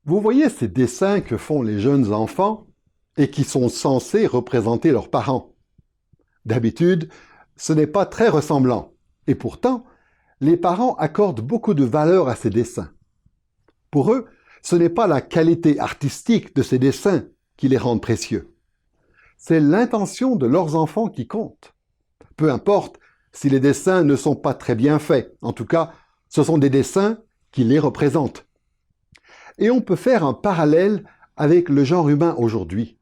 Vous voyez ces dessins que font les jeunes enfants et qui sont censés représenter leurs parents. D'habitude, ce n'est pas très ressemblant. Et pourtant, les parents accordent beaucoup de valeur à ces dessins. Pour eux, ce n'est pas la qualité artistique de ces dessins qui les rendent précieux. C'est l'intention de leurs enfants qui compte. Peu importe si les dessins ne sont pas très bien faits. En tout cas, ce sont des dessins qui les représentent. Et on peut faire un parallèle avec le genre humain aujourd'hui.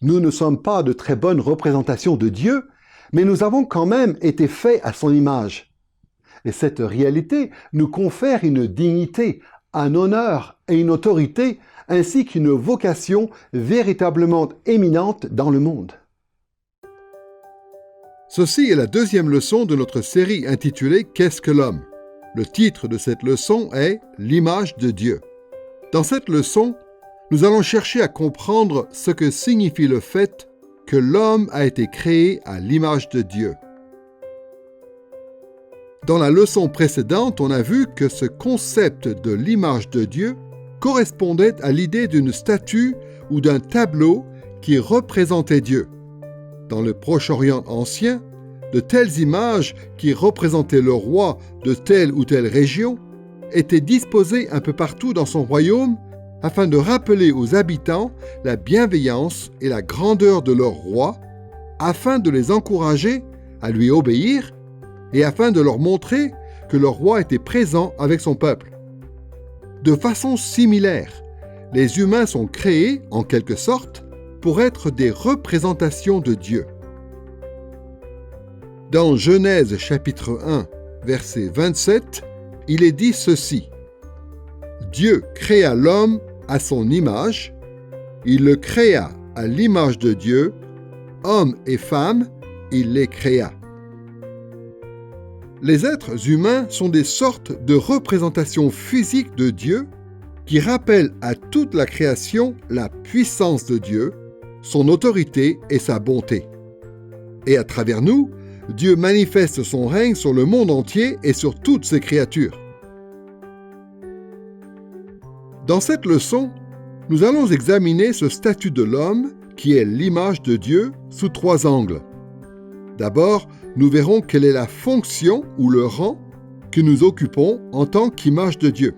Nous ne sommes pas de très bonnes représentations de Dieu, mais nous avons quand même été faits à son image. Et cette réalité nous confère une dignité, un honneur et une autorité, ainsi qu'une vocation véritablement éminente dans le monde. Ceci est la deuxième leçon de notre série intitulée « Qu'est-ce que l'homme ?» Le titre de cette leçon est « L'image de Dieu ». Dans cette leçon, nous allons chercher à comprendre ce que signifie le fait que l'homme a été créé à l'image de Dieu. Dans la leçon précédente, on a vu que ce concept de l'image de Dieu correspondait à l'idée d'une statue ou d'un tableau qui représentait Dieu. Dans le Proche-Orient ancien, de telles images qui représentaient le roi de telle ou telle région étaient disposées un peu partout dans son royaume afin de rappeler aux habitants la bienveillance et la grandeur de leur roi, afin de les encourager à lui obéir et afin de leur montrer que leur roi était présent avec son peuple. De façon similaire, les humains sont créés, en quelque sorte, pour être des représentations de Dieu. Dans Genèse chapitre 1, verset 27, il est dit ceci. Dieu créa l'homme à son image, il le créa à l'image de Dieu, homme et femme, il les créa. Les êtres humains sont des sortes de représentations physiques de Dieu qui rappellent à toute la création la puissance de Dieu, son autorité et sa bonté. Et à travers nous, Dieu manifeste son règne sur le monde entier et sur toutes ses créatures. Dans cette leçon, nous allons examiner ce statut de l'homme qui est l'image de Dieu sous 3 angles. D'abord, nous verrons quelle est la fonction ou le rang que nous occupons en tant qu'image de Dieu.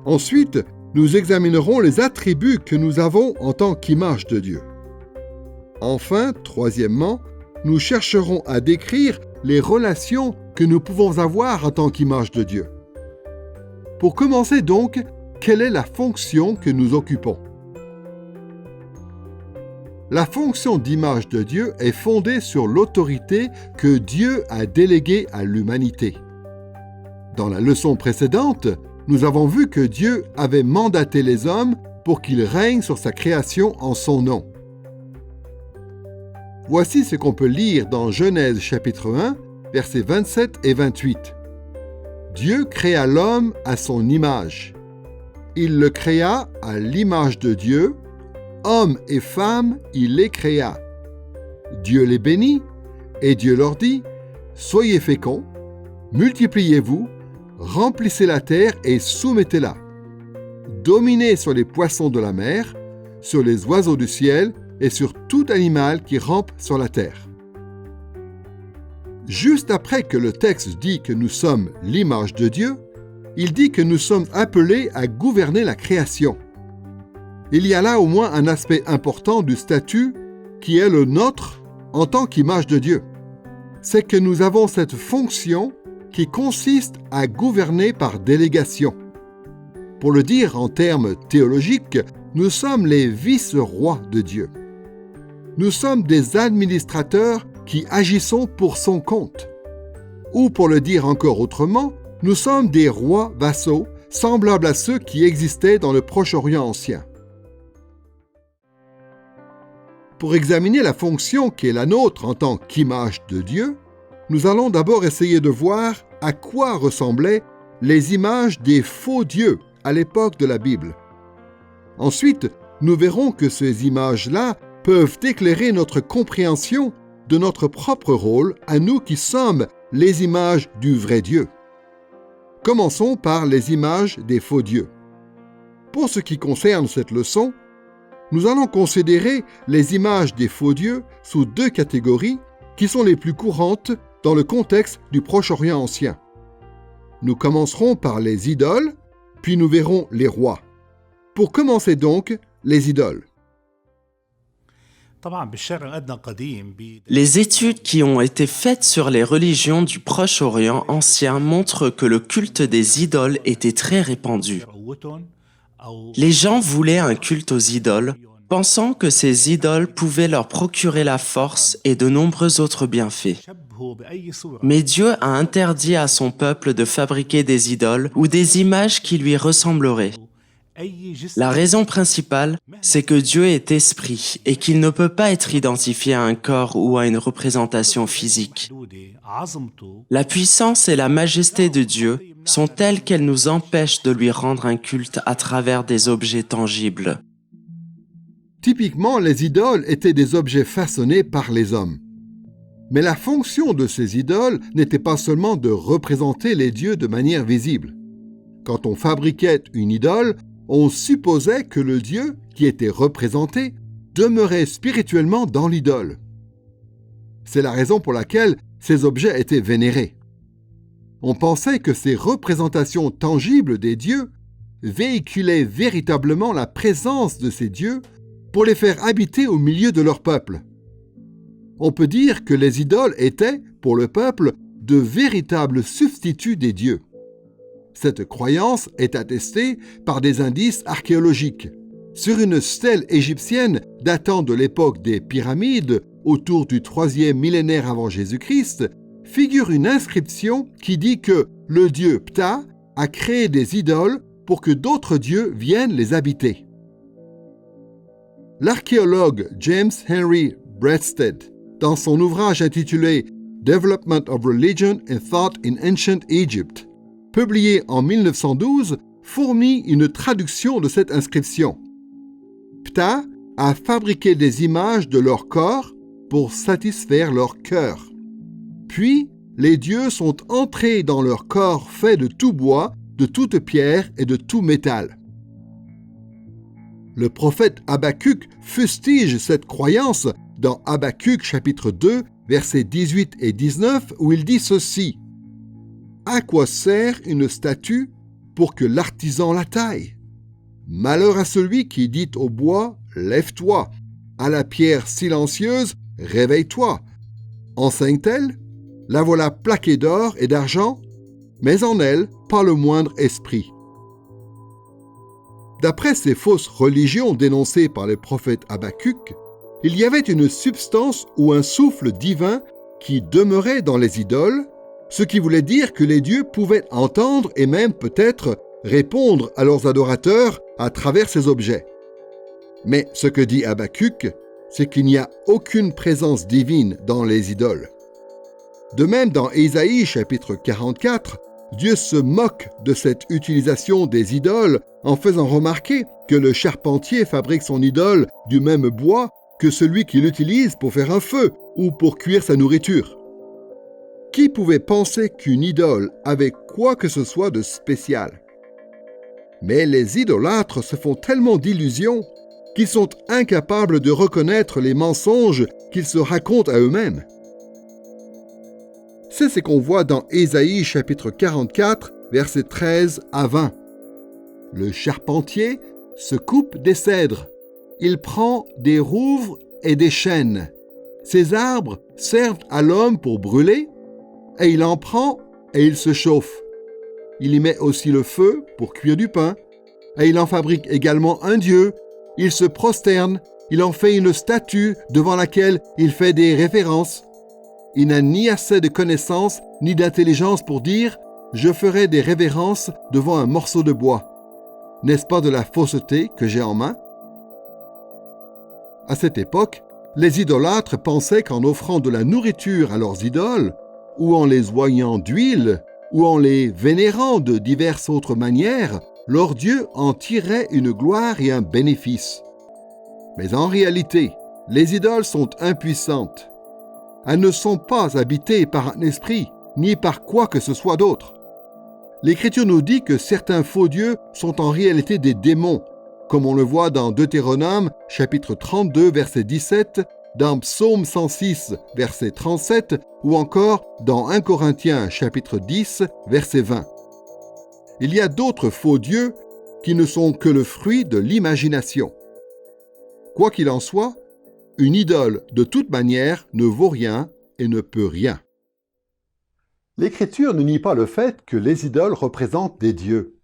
Ensuite, nous examinerons les attributs que nous avons en tant qu'image de Dieu. Enfin, troisièmement, nous chercherons à décrire les relations que nous pouvons avoir en tant qu'image de Dieu. Pour commencer donc, quelle est la fonction que nous occupons? La fonction d'image de Dieu est fondée sur l'autorité que Dieu a déléguée à l'humanité. Dans la leçon précédente, nous avons vu que Dieu avait mandaté les hommes pour qu'ils règnent sur sa création en son nom. Voici ce qu'on peut lire dans Genèse chapitre 1, versets 27 et 28. Dieu créa l'homme à son image. Il le créa à l'image de Dieu, hommes et femmes, il les créa. Dieu les bénit, et Dieu leur dit, « Soyez féconds, multipliez-vous, remplissez la terre et soumettez-la. Dominez sur les poissons de la mer, sur les oiseaux du ciel et sur tout animal qui rampe sur la terre. » Juste après que le texte dit que nous sommes l'image de Dieu, il dit que nous sommes appelés à gouverner la création. Il y a là au moins un aspect important du statut qui est le nôtre en tant qu'image de Dieu. C'est que nous avons cette fonction qui consiste à gouverner par délégation. Pour le dire en termes théologiques, nous sommes les vice-rois de Dieu. Nous sommes des administrateurs qui agissons pour son compte. Ou pour le dire encore autrement, nous sommes des rois vassaux semblables à ceux qui existaient dans le Proche-Orient ancien. Pour examiner la fonction qui est la nôtre en tant qu'image de Dieu, nous allons d'abord essayer de voir à quoi ressemblaient les images des faux dieux à l'époque de la Bible. Ensuite, nous verrons que ces images-là peuvent éclairer notre compréhension de notre propre rôle à nous qui sommes les images du vrai Dieu. Commençons par les images des faux dieux. Pour ce qui concerne cette leçon, nous allons considérer les images des faux dieux sous deux catégories qui sont les plus courantes dans le contexte du Proche-Orient ancien. Nous commencerons par les idoles, puis nous verrons les rois. Pour commencer donc, les idoles. Les études qui ont été faites sur les religions du Proche-Orient ancien montrent que le culte des idoles était très répandu. Les gens voulaient un culte aux idoles, pensant que ces idoles pouvaient leur procurer la force et de nombreux autres bienfaits. Mais Dieu a interdit à son peuple de fabriquer des idoles ou des images qui lui ressembleraient. La raison principale, c'est que Dieu est esprit et qu'il ne peut pas être identifié à un corps ou à une représentation physique. La puissance et la majesté de Dieu sont telles qu'elles nous empêchent de lui rendre un culte à travers des objets tangibles. Typiquement, les idoles étaient des objets façonnés par les hommes. Mais la fonction de ces idoles n'était pas seulement de représenter les dieux de manière visible. Quand on fabriquait une idole, on supposait que le dieu qui était représenté demeurait spirituellement dans l'idole. C'est la raison pour laquelle ces objets étaient vénérés. On pensait que ces représentations tangibles des dieux véhiculaient véritablement la présence de ces dieux pour les faire habiter au milieu de leur peuple. On peut dire que les idoles étaient, pour le peuple, de véritables substituts des dieux. Cette croyance est attestée par des indices archéologiques. Sur une stèle égyptienne datant de l'époque des pyramides, autour du 3e millénaire avant Jésus-Christ, figure une inscription qui dit que le dieu Ptah a créé des idoles pour que d'autres dieux viennent les habiter. L'archéologue James Henry Bredsted, dans son ouvrage intitulé Development of Religion and Thought in Ancient Egypt, publié en 1912, fournit une traduction de cette inscription. Ptah a fabriqué des images de leur corps pour satisfaire leur cœur. Puis, les dieux sont entrés dans leur corps fait de tout bois, de toute pierre et de tout métal. Le prophète Habakkuk fustige cette croyance dans Habakkuk chapitre 2, versets 18 et 19, où il dit ceci. « À quoi sert une statue pour que l'artisan la taille? Malheur à celui qui dit au bois, lève-toi, à la pierre silencieuse, réveille-toi. Enseigne-t-elle? La voilà plaquée d'or et d'argent, mais en elle, pas le moindre esprit. » D'après ces fausses religions dénoncées par le prophète Habakkuk, il y avait une substance ou un souffle divin qui demeurait dans les idoles, ce qui voulait dire que les dieux pouvaient entendre et même peut-être répondre à leurs adorateurs à travers ces objets. Mais ce que dit Habakkuk, c'est qu'il n'y a aucune présence divine dans les idoles. De même, dans Ésaïe chapitre 44, Dieu se moque de cette utilisation des idoles en faisant remarquer que le charpentier fabrique son idole du même bois que celui qui l'utilise pour faire un feu ou pour cuire sa nourriture. Qui pouvait penser qu'une idole avait quoi que ce soit de spécial? Mais les idolâtres se font tellement d'illusions qu'ils sont incapables de reconnaître les mensonges qu'ils se racontent à eux-mêmes. C'est ce qu'on voit dans Ésaïe chapitre 44, versets 13 à 20. Le charpentier se coupe des cèdres. Il prend des rouvres et des chênes. Ces arbres servent à l'homme pour brûler, et il en prend et il se chauffe. Il y met aussi le feu pour cuire du pain, et il en fabrique également un dieu. Il se prosterne, il en fait une statue devant laquelle il fait des révérences. Il n'a ni assez de connaissances ni d'intelligence pour dire « Je ferai des révérences devant un morceau de bois ». N'est-ce pas de la fausseté que j'ai en main? À cette époque, les idolâtres pensaient qu'en offrant de la nourriture à leurs idoles, ou en les oignant d'huile, ou en les vénérant de diverses autres manières, leur Dieu en tirait une gloire et un bénéfice. Mais en réalité, les idoles sont impuissantes. Elles ne sont pas habitées par un esprit, ni par quoi que ce soit d'autre. l'Écriture nous dit que certains faux dieux sont en réalité des démons, comme on le voit dans Deutéronome, chapitre 32, verset 17, dans Psaume 106, verset 37, ou encore dans 1 Corinthiens, chapitre 10, verset 20. Il y a d'autres faux dieux qui ne sont que le fruit de l'imagination. Quoi qu'il en soit, une idole, de toute manière, ne vaut rien et ne peut rien. L'Écriture ne nie pas le fait que les idoles représentent des dieux.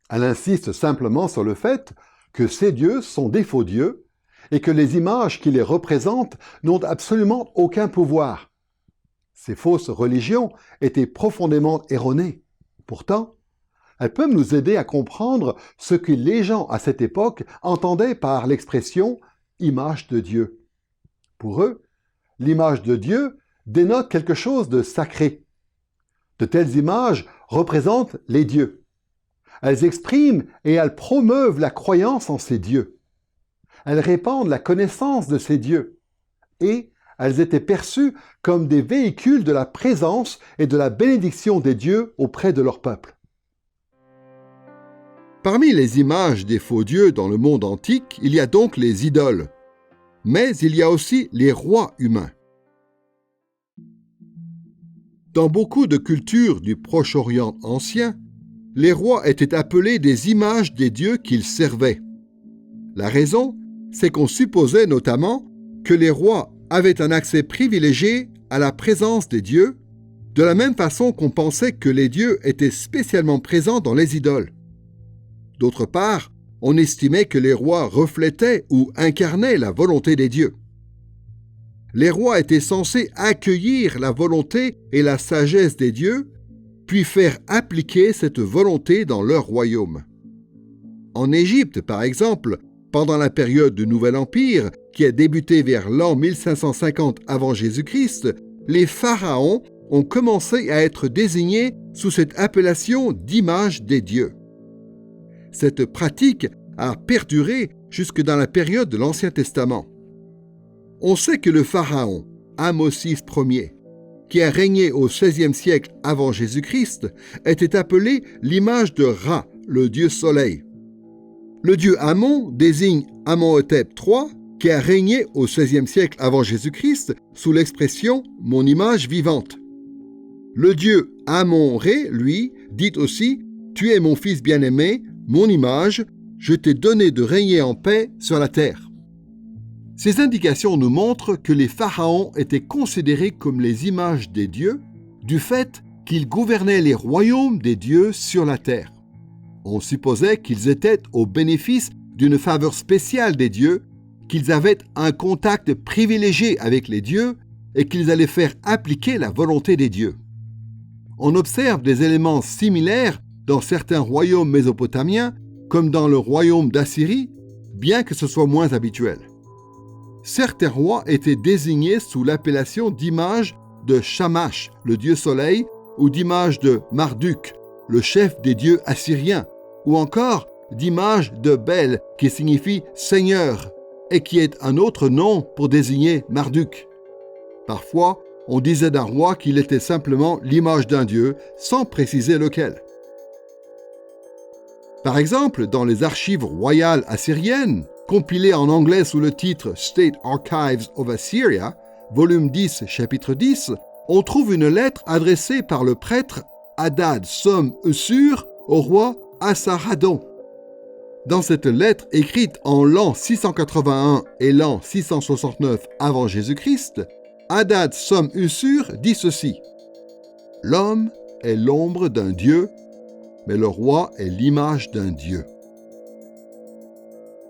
Elle insiste simplement sur le fait que ces dieux sont des faux dieux et que les images qui les représentent n'ont absolument aucun pouvoir. Ces fausses religions étaient profondément erronées. Pourtant, elles peuvent nous aider à comprendre ce que les gens à cette époque entendaient par l'expression « image de Dieu ». Pour eux, l'image de Dieu dénote quelque chose de sacré. De telles images représentent les dieux. Elles expriment et elles promeuvent la croyance en ces dieux. Elles répandent la connaissance de ces dieux. Et elles étaient perçues comme des véhicules de la présence et de la bénédiction des dieux auprès de leur peuple. Parmi les images des faux dieux dans le monde antique, il y a donc les idoles. Mais il y a aussi les rois humains. Dans beaucoup de cultures du Proche-Orient ancien, les rois étaient appelés des images des dieux qu'ils servaient. La raison, c'est qu'on supposait notamment que les rois avaient un accès privilégié à la présence des dieux, de la même façon qu'on pensait que les dieux étaient spécialement présents dans les idoles. D'autre part, on estimait que les rois reflétaient ou incarnaient la volonté des dieux. Les rois étaient censés accueillir la volonté et la sagesse des dieux, puis faire appliquer cette volonté dans leur royaume. En Égypte, par exemple, pendant la période du Nouvel Empire, qui a débuté vers l'an 1550 avant Jésus-Christ, les pharaons ont commencé à être désignés sous cette appellation d'image des dieux. Cette pratique a perduré jusque dans la période de l'Ancien Testament. On sait que le pharaon, Ahmosis Ier, qui a régné au XVIe siècle avant Jésus-Christ, était appelé l'image de Ra, le dieu soleil. Le dieu Amon désigne Amenhotep III, qui a régné au XVIe siècle avant Jésus-Christ sous l'expression « mon image vivante ». Le dieu Amon-Ré, lui, dit aussi « tu es mon fils bien-aimé, mon image, je t'ai donné de régner en paix sur la terre ». Ces indications nous montrent que les pharaons étaient considérés comme les images des dieux du fait qu'ils gouvernaient les royaumes des dieux sur la terre. On supposait qu'ils étaient au bénéfice d'une faveur spéciale des dieux, qu'ils avaient un contact privilégié avec les dieux et qu'ils allaient faire appliquer la volonté des dieux. On observe des éléments similaires dans certains royaumes mésopotamiens, comme dans le royaume d'Assyrie, bien que ce soit moins habituel. Certains rois étaient désignés sous l'appellation d'image de Shamash, le dieu soleil, ou d'image de Marduk, le chef des dieux assyriens, ou encore d'image de Bel, qui signifie Seigneur, et qui est un autre nom pour désigner Marduk. Parfois, on disait d'un roi qu'il était simplement l'image d'un dieu, sans préciser lequel. Par exemple, dans les archives royales assyriennes, compilées en anglais sous le titre State Archives of Assyria, volume 10, chapitre 10, on trouve une lettre adressée par le prêtre Hadad Som-Usur au roi Assarhaddon. Dans cette lettre écrite en l'an 681 et l'an 669 avant Jésus-Christ, Hadad Som-Usur dit ceci: « L'homme est l'ombre d'un dieu, mais le roi est l'image d'un dieu. »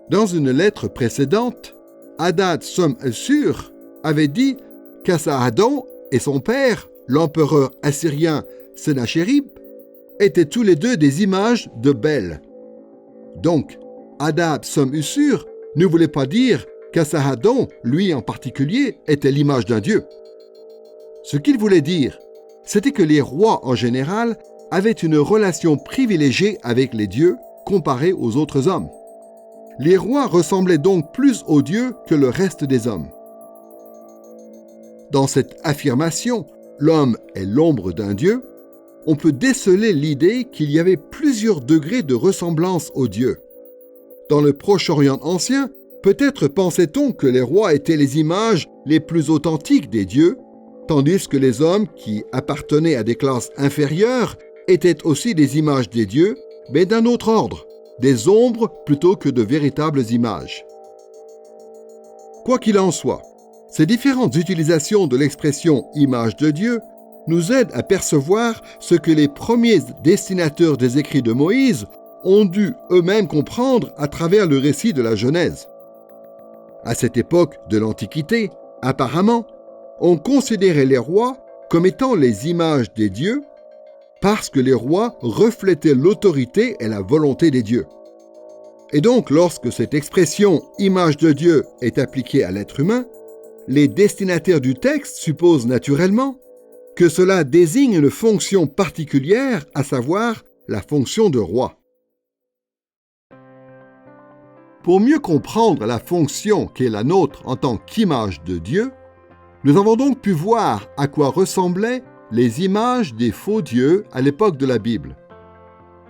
Dans une lettre précédente, Hadad Som-Usur avait dit qu'Assarhaddon et son père, l'empereur assyrien Sennachérib, étaient tous les deux des images de Bel. Donc, Hadad Som-Usur ne voulait pas dire qu'Assarhaddon, lui en particulier, était l'image d'un dieu. Ce qu'il voulait dire, c'était que les rois en général avaient une relation privilégiée avec les dieux comparée aux autres hommes. Les rois ressemblaient donc plus aux dieux que le reste des hommes. Dans cette affirmation, l'homme est l'ombre d'un dieu, on peut déceler l'idée qu'il y avait plusieurs degrés de ressemblance aux dieux. Dans le Proche-Orient ancien, peut-être pensait-on que les rois étaient les images les plus authentiques des dieux, tandis que les hommes qui appartenaient à des classes inférieures étaient aussi des images des dieux, mais d'un autre ordre, des ombres plutôt que de véritables images. Quoi qu'il en soit, ces différentes utilisations de l'expression « image de Dieu » nous aident à percevoir ce que les premiers destinataires des écrits de Moïse ont dû eux-mêmes comprendre à travers le récit de la Genèse. À cette époque de l'Antiquité, apparemment, on considérait les rois comme étant les images des dieux parce que les rois reflétaient l'autorité et la volonté des dieux. Et donc, lorsque cette expression « image de Dieu » est appliquée à l'être humain, les destinataires du texte supposent naturellement que cela désigne une fonction particulière, à savoir la fonction de roi. Pour mieux comprendre la fonction qui est la nôtre en tant qu'image de Dieu, nous avons donc pu voir à quoi ressemblaient les images des faux dieux à l'époque de la Bible.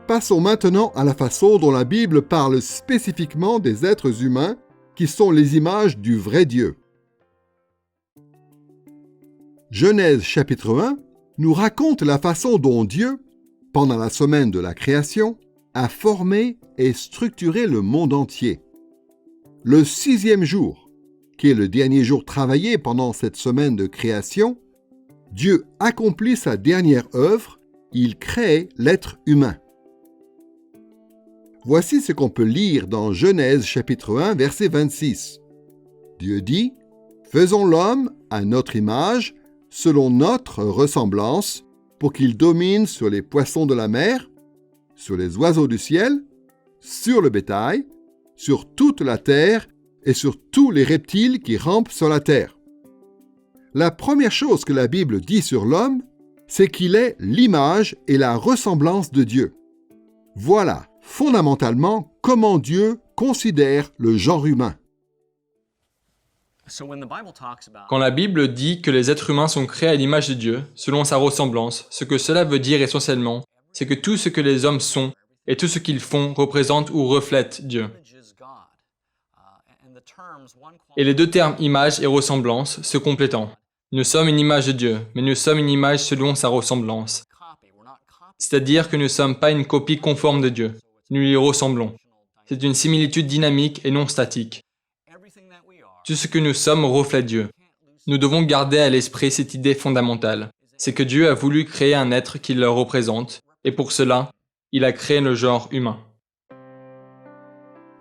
Passons maintenant à la façon dont la Bible parle spécifiquement des êtres humains qui sont les images du vrai Dieu. Genèse chapitre 1 nous raconte la façon dont Dieu, pendant la semaine de la création, a formé et structuré le monde entier. Le 6e jour, qui est le dernier jour travaillé pendant cette semaine de création, Dieu accomplit sa dernière œuvre, il crée l'être humain. Voici ce qu'on peut lire dans Genèse chapitre 1, verset 26. Dieu dit, « Faisons l'homme à notre image, selon notre ressemblance, pour qu'il domine sur les poissons de la mer, sur les oiseaux du ciel, sur le bétail, sur toute la terre et sur tous les reptiles qui rampent sur la terre. » La première chose que la Bible dit sur l'homme, c'est qu'il est l'image et la ressemblance de Dieu. Voilà, fondamentalement, comment Dieu considère le genre humain. Quand la Bible dit que les êtres humains sont créés à l'image de Dieu, selon sa ressemblance, ce que cela veut dire essentiellement, c'est que tout ce que les hommes sont et tout ce qu'ils font représente ou reflète Dieu. Et les deux termes image et ressemblance se complétant. Nous sommes une image de Dieu, mais nous sommes une image selon sa ressemblance. C'est-à-dire que nous ne sommes pas une copie conforme de Dieu. Nous lui ressemblons. C'est une similitude dynamique et non statique. Tout ce que nous sommes reflète Dieu. Nous devons garder à l'esprit cette idée fondamentale. C'est que Dieu a voulu créer un être qui le représente, et pour cela, il a créé le genre humain.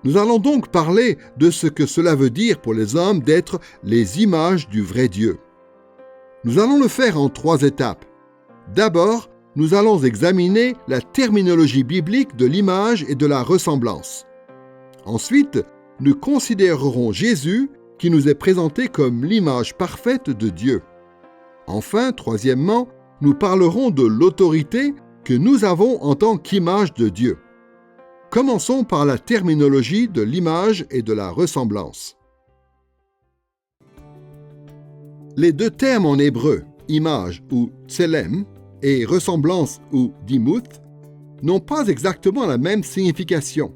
Nous allons donc parler de ce que cela veut dire pour les hommes d'être les images du vrai Dieu. Nous allons le faire en 3 étapes. D'abord, nous allons examiner la terminologie biblique de l'image et de la ressemblance. Ensuite, nous considérerons Jésus qui nous est présenté comme l'image parfaite de Dieu. Enfin, troisièmement, nous parlerons de l'autorité que nous avons en tant qu'image de Dieu. Commençons par la terminologie de l'image et de la ressemblance. Les deux termes en hébreu, image ou tselem, et ressemblance ou dimuth, n'ont pas exactement la même signification,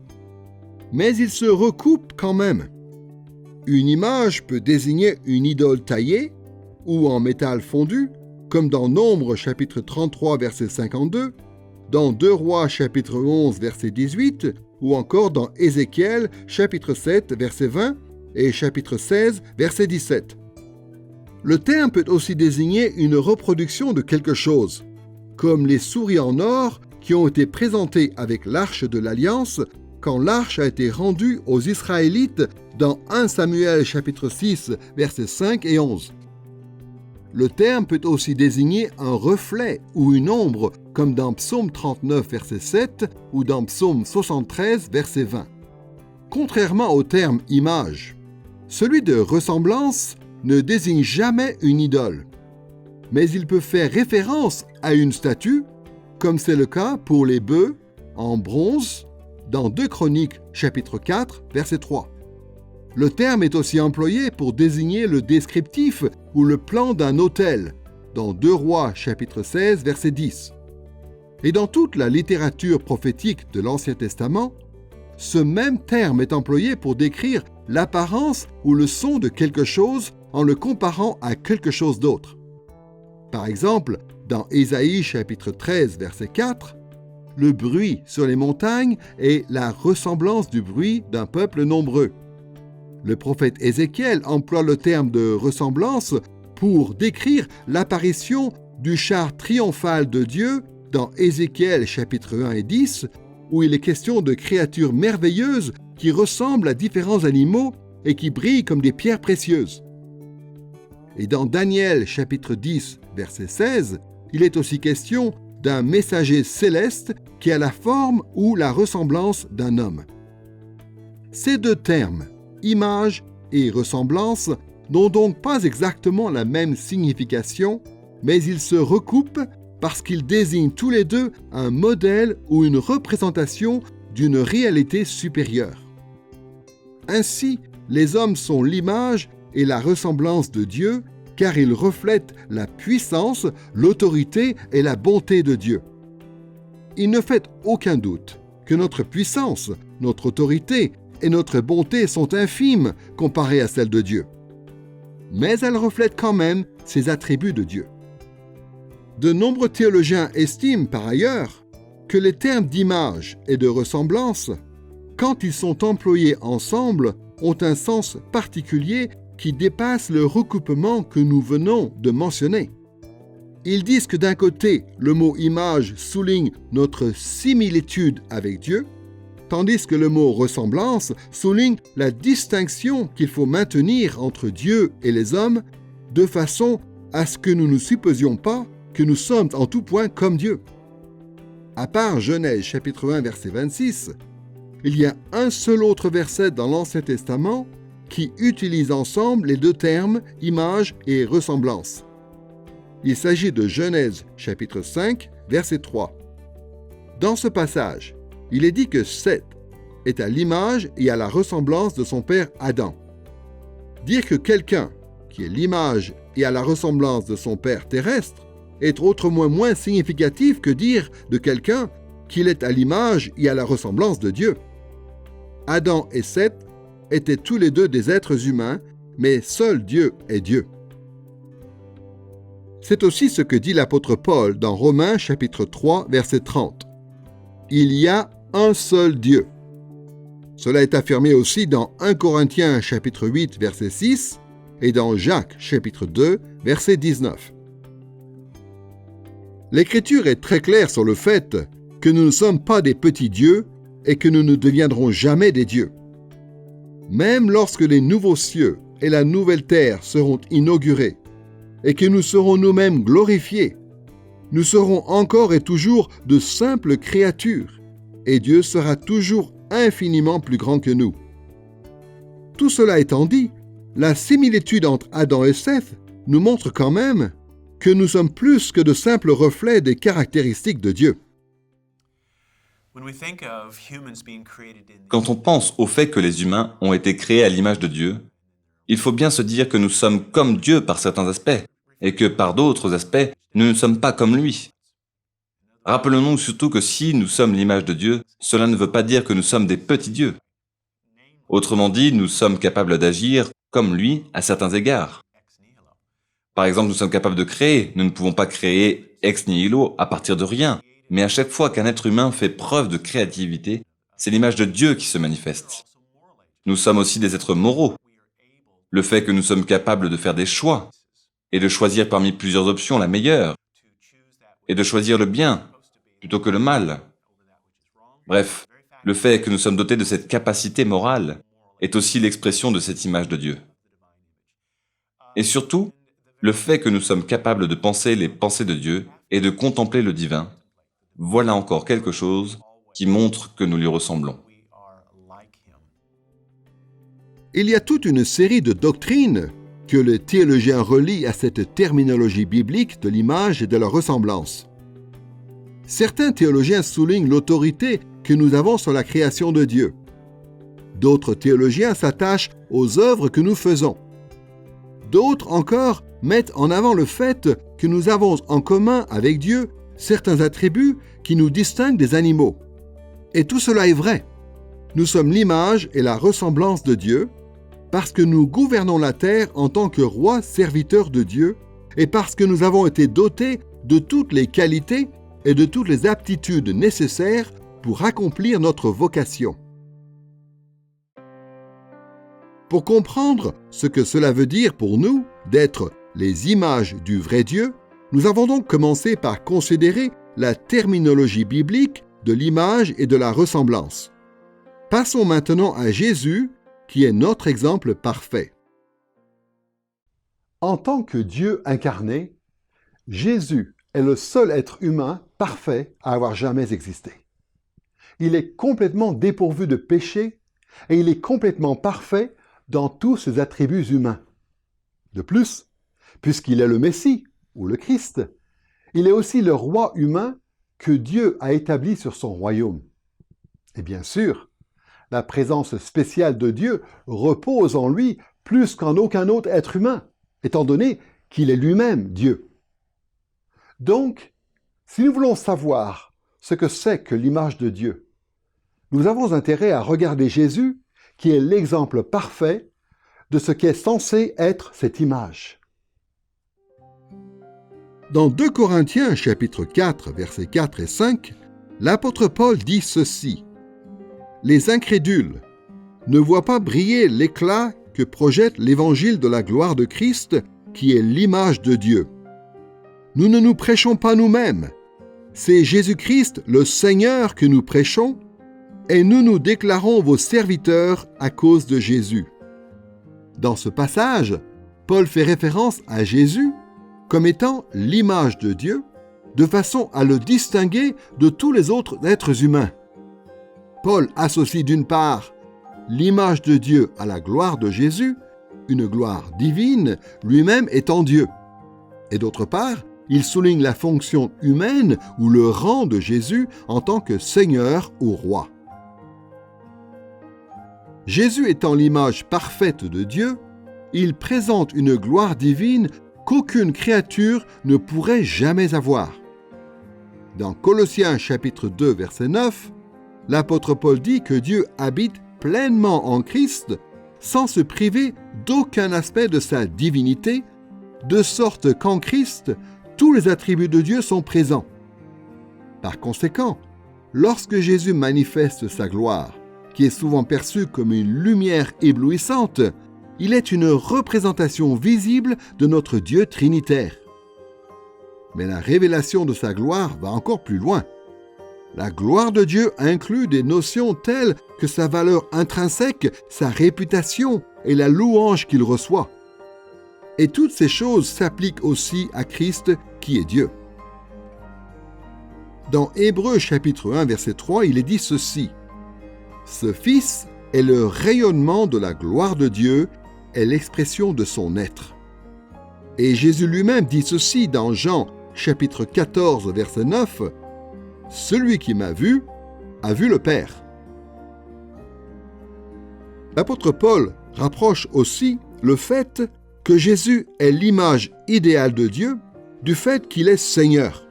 mais ils se recoupent quand même. Une image peut désigner une idole taillée ou en métal fondu, comme dans Nombres chapitre 33 verset 52, dans 2 Rois chapitre 11 verset 18, ou encore dans Ézéchiel chapitre 7 verset 20 et chapitre 16 verset 17. Le terme peut aussi désigner une reproduction de quelque chose, comme les souris en or qui ont été présentées avec l'arche de l'Alliance quand l'arche a été rendue aux Israélites dans 1 Samuel chapitre 6 versets 5 et 11. Le terme peut aussi désigner un reflet ou une ombre, comme dans Psaume 39 verset 7 ou dans Psaume 73 verset 20. Contrairement au terme image, celui de ressemblance ne désigne jamais une idole, mais il peut faire référence à une statue, comme c'est le cas pour les bœufs en bronze dans 2 Chroniques chapitre 4 verset 3. Le terme est aussi employé pour désigner le descriptif ou le plan d'un autel dans 2 Rois chapitre 16 verset 10. Et dans toute la littérature prophétique de l'Ancien Testament, ce même terme est employé pour décrire l'apparence ou le son de quelque chose en le comparant à quelque chose d'autre. Par exemple, dans Ésaïe chapitre 13, verset 4, le bruit sur les montagnes est la ressemblance du bruit d'un peuple nombreux. Le prophète Ézéchiel emploie le terme de ressemblance pour décrire l'apparition du char triomphal de Dieu dans Ézéchiel chapitre 1 et 10, où il est question de créatures merveilleuses qui ressemblent à différents animaux et qui brillent comme des pierres précieuses. Et dans Daniel chapitre 10, verset 16, il est aussi question d'un messager céleste qui a la forme ou la ressemblance d'un homme. Ces deux termes, image et ressemblance, n'ont donc pas exactement la même signification, mais ils se recoupent parce qu'ils désignent tous les deux un modèle ou une représentation d'une réalité supérieure. Ainsi, les hommes sont l'image et la ressemblance de Dieu, car ils reflètent la puissance, l'autorité et la bonté de Dieu. Il ne fait aucun doute que notre puissance, notre autorité et notre bonté sont infimes comparées à celles de Dieu. Mais elles reflètent quand même ces attributs de Dieu. De nombreux théologiens estiment par ailleurs que les termes d'image et de ressemblance, quand ils sont employés ensemble, ont un sens particulier qui dépasse le recoupement que nous venons de mentionner. Ils disent que d'un côté, le mot image souligne notre similitude avec Dieu, tandis que le mot ressemblance souligne la distinction qu'il faut maintenir entre Dieu et les hommes, de façon à ce que nous ne supposions pas que nous sommes en tout point comme Dieu. À part Genèse chapitre 1 verset 26, il y a un seul autre verset dans l'Ancien Testament qui utilise ensemble les deux termes image et ressemblance. Il s'agit de Genèse chapitre 5 verset 3. Dans ce passage, il est dit que Seth est à l'image et à la ressemblance de son père Adam. Dire que quelqu'un qui est l'image et à la ressemblance de son père terrestre est autrement moins significatif que dire de quelqu'un qu'il est à l'image et à la ressemblance de Dieu. Adam et Seth étaient tous les deux des êtres humains, mais seul Dieu est Dieu. C'est aussi ce que dit l'apôtre Paul dans Romains chapitre 3 verset 30. Il y a un seul Dieu. Cela est affirmé aussi dans 1 Corinthiens chapitre 8 verset 6 et dans Jacques chapitre 2 verset 19. L'Écriture est très claire sur le fait que nous ne sommes pas des petits dieux et que nous ne deviendrons jamais des dieux. Même lorsque les nouveaux cieux et la nouvelle terre seront inaugurés et que nous serons nous-mêmes glorifiés, nous serons encore et toujours de simples créatures et Dieu sera toujours infiniment plus grand que nous. Tout cela étant dit, la similitude entre Adam et Seth nous montre quand même que nous sommes plus que de simples reflets des caractéristiques de Dieu. Quand on pense au fait que les humains ont été créés à l'image de Dieu, il faut bien se dire que nous sommes comme Dieu par certains aspects, et que par d'autres aspects, nous ne sommes pas comme lui. Rappelons-nous surtout que si nous sommes l'image de Dieu, cela ne veut pas dire que nous sommes des petits dieux. Autrement dit, nous sommes capables d'agir comme lui à certains égards. Par exemple, nous sommes capables de créer. Nous ne pouvons pas créer ex nihilo à partir de rien. Mais à chaque fois qu'un être humain fait preuve de créativité, c'est l'image de Dieu qui se manifeste. Nous sommes aussi des êtres moraux. Le fait que nous sommes capables de faire des choix et de choisir parmi plusieurs options la meilleure et de choisir le bien plutôt que le mal. Bref, le fait que nous sommes dotés de cette capacité morale est aussi l'expression de cette image de Dieu. Et surtout, le fait que nous sommes capables de penser les pensées de Dieu et de contempler le divin, voilà encore quelque chose qui montre que nous lui ressemblons. Il y a toute une série de doctrines que le théologien relie à cette terminologie biblique de l'image et de la ressemblance. Certains théologiens soulignent l'autorité que nous avons sur la création de Dieu. D'autres théologiens s'attachent aux œuvres que nous faisons. D'autres encore mettent en avant le fait que nous avons en commun avec Dieu certains attributs qui nous distinguent des animaux. Et tout cela est vrai. Nous sommes l'image et la ressemblance de Dieu, parce que nous gouvernons la terre en tant que rois serviteurs de Dieu, et parce que nous avons été dotés de toutes les qualités et de toutes les aptitudes nécessaires pour accomplir notre vocation. Pour comprendre ce que cela veut dire pour nous d'être les images du vrai Dieu, nous avons donc commencé par considérer la terminologie biblique de l'image et de la ressemblance. Passons maintenant à Jésus, qui est notre exemple parfait. En tant que Dieu incarné, Jésus est le seul être humain parfait à avoir jamais existé. Il est complètement dépourvu de péché et il est complètement parfait dans tous ses attributs humains. De plus, puisqu'il est le Messie, ou le Christ, il est aussi le roi humain que Dieu a établi sur son royaume. Et bien sûr, la présence spéciale de Dieu repose en lui plus qu'en aucun autre être humain, étant donné qu'il est lui-même Dieu. Donc, si nous voulons savoir ce que c'est que l'image de Dieu, nous avons intérêt à regarder Jésus, qui est l'exemple parfait de ce qu'est censé être cette image. Dans 2 Corinthiens chapitre 4, versets 4 et 5, l'apôtre Paul dit ceci: « Les incrédules ne voient pas briller l'éclat que projette l'évangile de la gloire de Christ, qui est l'image de Dieu. Nous ne nous prêchons pas nous-mêmes, c'est Jésus-Christ le Seigneur que nous prêchons, et nous nous déclarons vos serviteurs à cause de Jésus. » Dans ce passage, Paul fait référence à Jésus comme étant l'image de Dieu, de façon à le distinguer de tous les autres êtres humains. Paul associe d'une part l'image de Dieu à la gloire de Jésus, une gloire divine, lui-même étant Dieu. Et d'autre part, il souligne la fonction humaine ou le rang de Jésus en tant que Seigneur ou Roi. Jésus étant l'image parfaite de Dieu, il présente une gloire divine qu'aucune créature ne pourrait jamais avoir. Dans Colossiens chapitre 2, verset 9, l'apôtre Paul dit que Dieu habite pleinement en Christ sans se priver d'aucun aspect de sa divinité, de sorte qu'en Christ, tous les attributs de Dieu sont présents. Par conséquent, lorsque Jésus manifeste sa gloire, qui est souvent perçue comme une lumière éblouissante, il est une représentation visible de notre Dieu trinitaire. Mais la révélation de sa gloire va encore plus loin. La gloire de Dieu inclut des notions telles que sa valeur intrinsèque, sa réputation et la louange qu'il reçoit. Et toutes ces choses s'appliquent aussi à Christ qui est Dieu. Dans Hébreux chapitre 1, verset 3, il est dit ceci: « Ce Fils est le rayonnement de la gloire de Dieu, est l'expression de son être. » Et Jésus lui-même dit ceci dans Jean chapitre 14, verset 9, « Celui qui m'a vu a vu le Père. » L'apôtre Paul rapproche aussi le fait que Jésus est l'image idéale de Dieu du fait qu'il est Seigneur.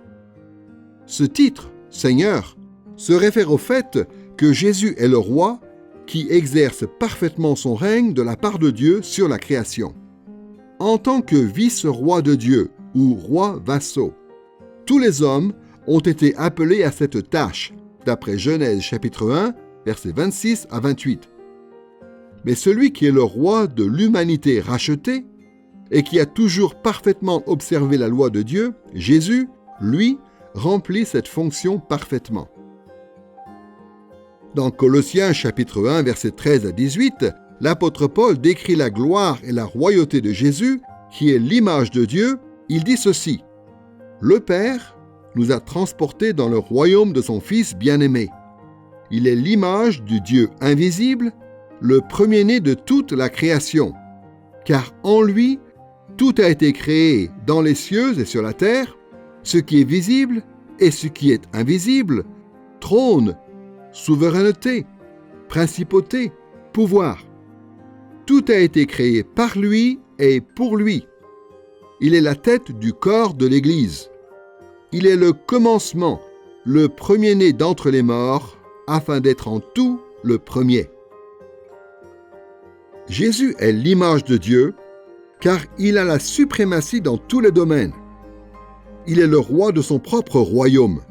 Ce titre, Seigneur, se réfère au fait que Jésus est le roi qui exerce parfaitement son règne de la part de Dieu sur la création. En tant que vice-roi de Dieu ou roi vassaux, tous les hommes ont été appelés à cette tâche, d'après Genèse chapitre 1, versets 26 à 28. Mais celui qui est le roi de l'humanité rachetée et qui a toujours parfaitement observé la loi de Dieu, Jésus, lui, remplit cette fonction parfaitement. Dans Colossiens chapitre 1, versets 13 à 18, l'apôtre Paul décrit la gloire et la royauté de Jésus, qui est l'image de Dieu. Il dit ceci: « Le Père nous a transportés dans le royaume de son Fils bien-aimé. Il est l'image du Dieu invisible, le premier-né de toute la création, car en lui, tout a été créé dans les cieux et sur la terre, ce qui est visible et ce qui est invisible, trône, souveraineté, principauté, pouvoir. Tout a été créé par lui et pour lui. Il est la tête du corps de l'Église. Il est le commencement, le premier-né d'entre les morts, afin d'être en tout le premier. Jésus est l'image de Dieu, car il a la suprématie dans tous les domaines. Il est le roi de son propre royaume.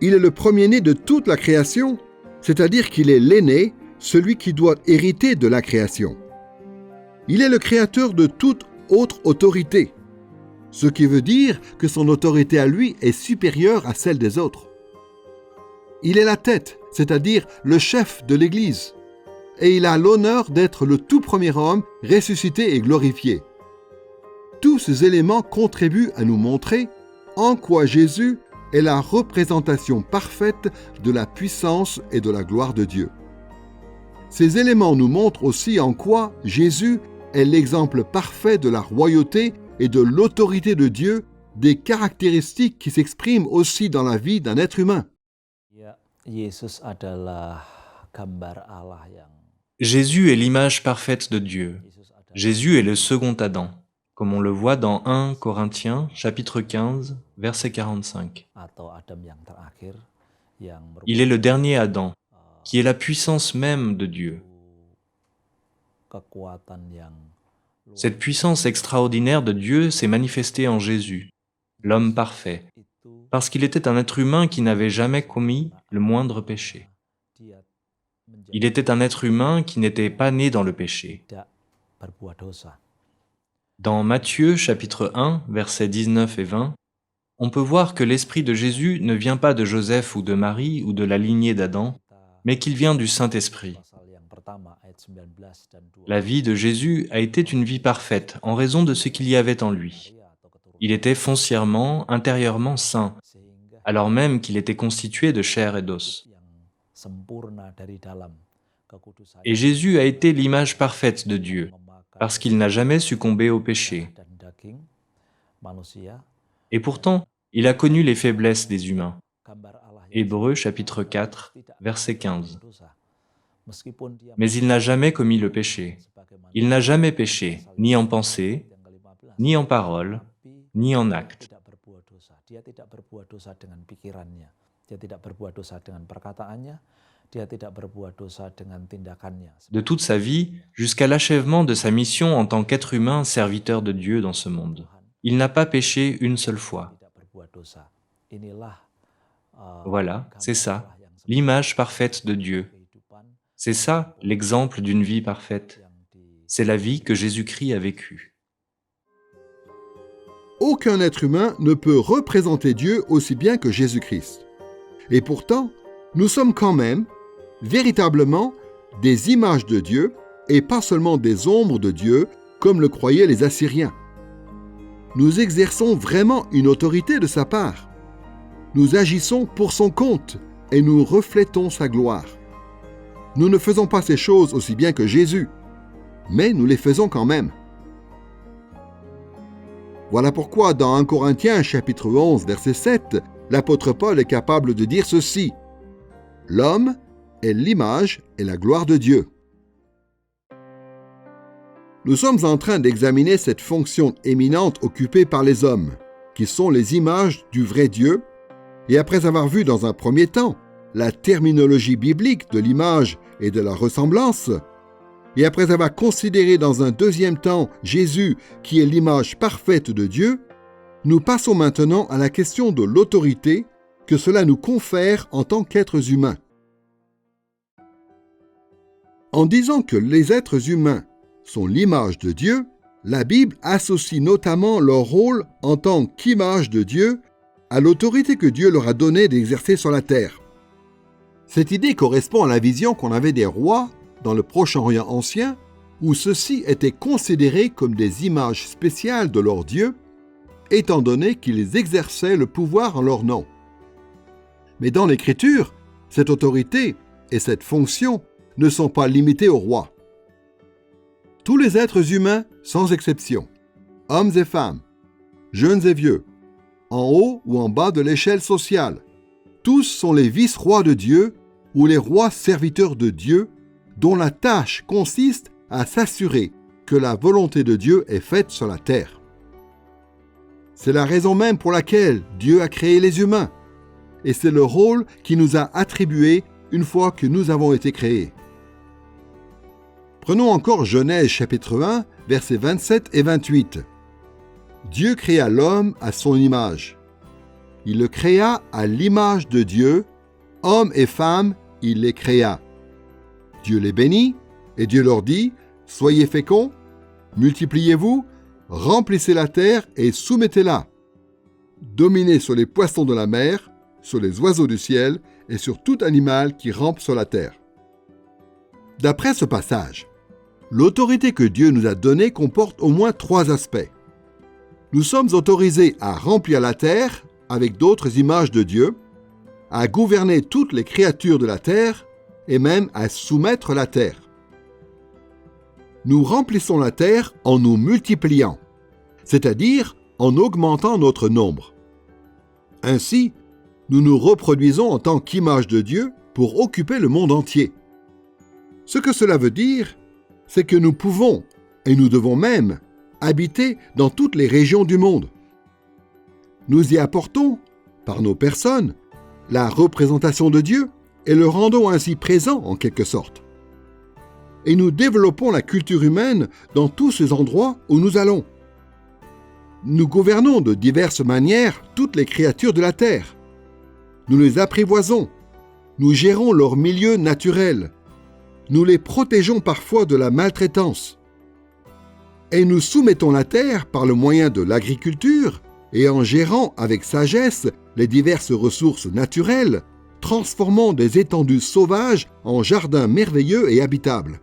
Il est le premier-né de toute la création, c'est-à-dire qu'il est l'aîné, celui qui doit hériter de la création. Il est le créateur de toute autre autorité, ce qui veut dire que son autorité à lui est supérieure à celle des autres. Il est la tête, c'est-à-dire le chef de l'Église, et il a l'honneur d'être le tout premier homme ressuscité et glorifié. Tous ces éléments contribuent à nous montrer en quoi Jésus est la représentation parfaite de la puissance et de la gloire de Dieu. Ces éléments nous montrent aussi en quoi Jésus est l'exemple parfait de la royauté et de l'autorité de Dieu, des caractéristiques qui s'expriment aussi dans la vie d'un être humain. Jésus est l'image parfaite de Dieu. Jésus est le second Adam, comme on le voit dans 1 Corinthiens, chapitre 15, verset 45. Il est le dernier Adam, qui est la puissance même de Dieu. Cette puissance extraordinaire de Dieu s'est manifestée en Jésus, l'homme parfait, parce qu'il était un être humain qui n'avait jamais commis le moindre péché. Il était un être humain qui n'était pas né dans le péché. Dans Matthieu chapitre 1, versets 19 et 20, on peut voir que l'Esprit de Jésus ne vient pas de Joseph ou de Marie ou de la lignée d'Adam, mais qu'il vient du Saint-Esprit. La vie de Jésus a été une vie parfaite en raison de ce qu'il y avait en lui. Il était foncièrement, intérieurement saint, alors même qu'il était constitué de chair et d'os. Et Jésus a été l'image parfaite de Dieu, parce qu'il n'a jamais succombé au péché. Et pourtant, il a connu les faiblesses des humains. Hébreux chapitre 4, verset 15. Mais il n'a jamais commis le péché. Il n'a jamais péché, ni en pensée, ni en parole, ni en acte. De toute sa vie, jusqu'à l'achèvement de sa mission en tant qu'être humain serviteur de Dieu dans ce monde. Il n'a pas péché une seule fois. Voilà, c'est ça, l'image parfaite de Dieu. C'est ça, l'exemple d'une vie parfaite. C'est la vie que Jésus-Christ a vécue. Aucun être humain ne peut représenter Dieu aussi bien que Jésus-Christ. Et pourtant, nous sommes quand même, véritablement, des images de Dieu et pas seulement des ombres de Dieu, comme le croyaient les Assyriens. Nous exerçons vraiment une autorité de sa part. Nous agissons pour son compte et nous reflétons sa gloire. Nous ne faisons pas ces choses aussi bien que Jésus, mais nous les faisons quand même. Voilà pourquoi dans 1 Corinthiens chapitre 11 verset 7, l'apôtre Paul est capable de dire ceci: « L'homme est l'image et la gloire de Dieu. » Nous sommes en train d'examiner cette fonction éminente occupée par les hommes, qui sont les images du vrai Dieu, et après avoir vu dans un premier temps la terminologie biblique de l'image et de la ressemblance, et après avoir considéré dans un deuxième temps Jésus qui est l'image parfaite de Dieu, nous passons maintenant à la question de l'autorité que cela nous confère en tant qu'êtres humains. En disant que les êtres humains sont l'image de Dieu, la Bible associe notamment leur rôle en tant qu'image de Dieu à l'autorité que Dieu leur a donnée d'exercer sur la terre. Cette idée correspond à la vision qu'on avait des rois dans le Proche-Orient ancien, où ceux-ci étaient considérés comme des images spéciales de leur Dieu, étant donné qu'ils exerçaient le pouvoir en leur nom. Mais dans l'Écriture, cette autorité et cette fonction ne sont pas limitées aux rois. Tous les êtres humains, sans exception, hommes et femmes, jeunes et vieux, en haut ou en bas de l'échelle sociale, tous sont les vice-rois de Dieu ou les rois serviteurs de Dieu, dont la tâche consiste à s'assurer que la volonté de Dieu est faite sur la terre. C'est la raison même pour laquelle Dieu a créé les humains. Et c'est le rôle qu'il nous a attribué une fois que nous avons été créés. Prenons encore Genèse chapitre 1, versets 27 et 28. Dieu créa l'homme à son image. Il le créa à l'image de Dieu, hommes et femmes, il les créa. Dieu les bénit, et Dieu leur dit, « Soyez féconds, multipliez-vous, remplissez la terre et soumettez-la. Dominez sur les poissons de la mer, sur les oiseaux du ciel et sur tout animal qui rampe sur la terre. » D'après ce passage, l'autorité que Dieu nous a donnée comporte au moins 3 aspects. Nous sommes autorisés à remplir la terre avec d'autres images de Dieu, à gouverner toutes les créatures de la terre et même à soumettre la terre. Nous remplissons la terre en nous multipliant, c'est-à-dire en augmentant notre nombre. Ainsi, nous nous reproduisons en tant qu'image de Dieu pour occuper le monde entier. Ce que cela veut dire, c'est que nous pouvons, et nous devons même, habiter dans toutes les régions du monde. Nous y apportons, par nos personnes, la représentation de Dieu et le rendons ainsi présent en quelque sorte. Et nous développons la culture humaine dans tous ces endroits où nous allons. Nous gouvernons de diverses manières toutes les créatures de la terre. Nous les apprivoisons, nous gérons leur milieu naturel, nous les protégeons parfois de la maltraitance. Et nous soumettons la terre par le moyen de l'agriculture et en gérant avec sagesse les diverses ressources naturelles, transformant des étendues sauvages en jardins merveilleux et habitables.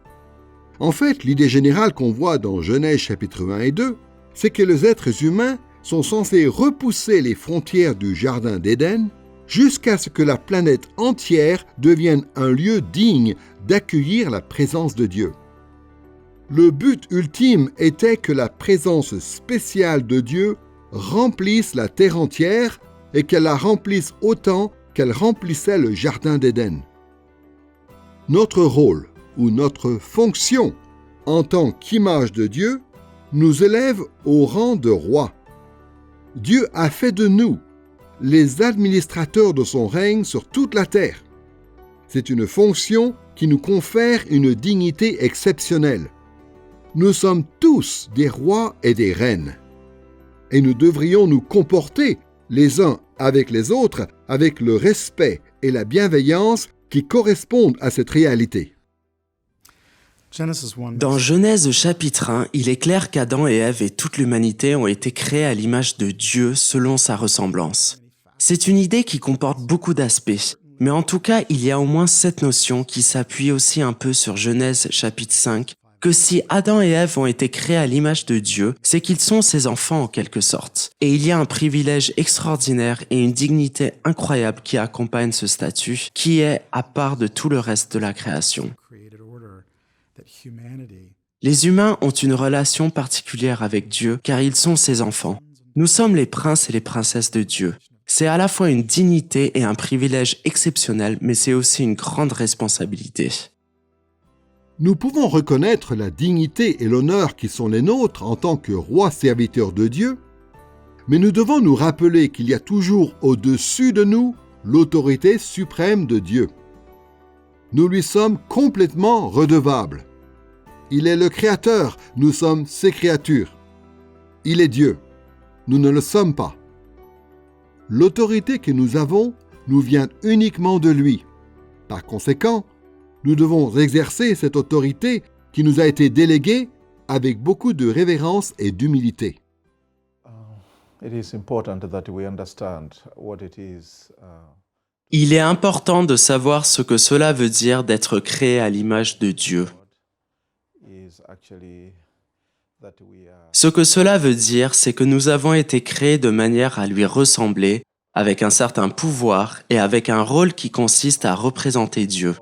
En fait, l'idée générale qu'on voit dans Genèse chapitre 1 et 2, c'est que les êtres humains sont censés repousser les frontières du jardin d'Éden jusqu'à ce que la planète entière devienne un lieu digne d'accueillir la présence de Dieu. Le but ultime était que la présence spéciale de Dieu remplisse la terre entière et qu'elle la remplisse autant qu'elle remplissait le jardin d'Éden. Notre rôle ou notre fonction en tant qu'image de Dieu nous élève au rang de roi. Dieu a fait de nous les administrateurs de son règne sur toute la terre. C'est une fonction qui nous confère une dignité exceptionnelle. Nous sommes tous des rois et des reines. Et nous devrions nous comporter les uns avec les autres avec le respect et la bienveillance qui correspondent à cette réalité. Dans Genèse chapitre 1, il est clair qu'Adam et Ève et toute l'humanité ont été créés à l'image de Dieu selon sa ressemblance. C'est une idée qui comporte beaucoup d'aspects, mais en tout cas, il y a au moins cette notion qui s'appuie aussi un peu sur Genèse chapitre 5, que si Adam et Ève ont été créés à l'image de Dieu, c'est qu'ils sont ses enfants en quelque sorte. Et il y a un privilège extraordinaire et une dignité incroyable qui accompagne ce statut, qui est à part de tout le reste de la création. Les humains ont une relation particulière avec Dieu car ils sont ses enfants. Nous sommes les princes et les princesses de Dieu. C'est à la fois une dignité et un privilège exceptionnel, mais c'est aussi une grande responsabilité. Nous pouvons reconnaître la dignité et l'honneur qui sont les nôtres en tant que rois serviteurs de Dieu, mais nous devons nous rappeler qu'il y a toujours au-dessus de nous l'autorité suprême de Dieu. Nous lui sommes complètement redevables. Il est le Créateur, nous sommes ses créatures. Il est Dieu, nous ne le sommes pas. L'autorité que nous avons nous vient uniquement de lui. Par conséquent, nous devons exercer cette autorité qui nous a été déléguée avec beaucoup de révérence et d'humilité. Il est important de savoir ce que cela veut dire d'être créé à l'image de Dieu. Ce que cela veut dire, c'est que nous avons été créés de manière à lui ressembler, avec un certain pouvoir et avec un rôle qui consiste à représenter Dieu.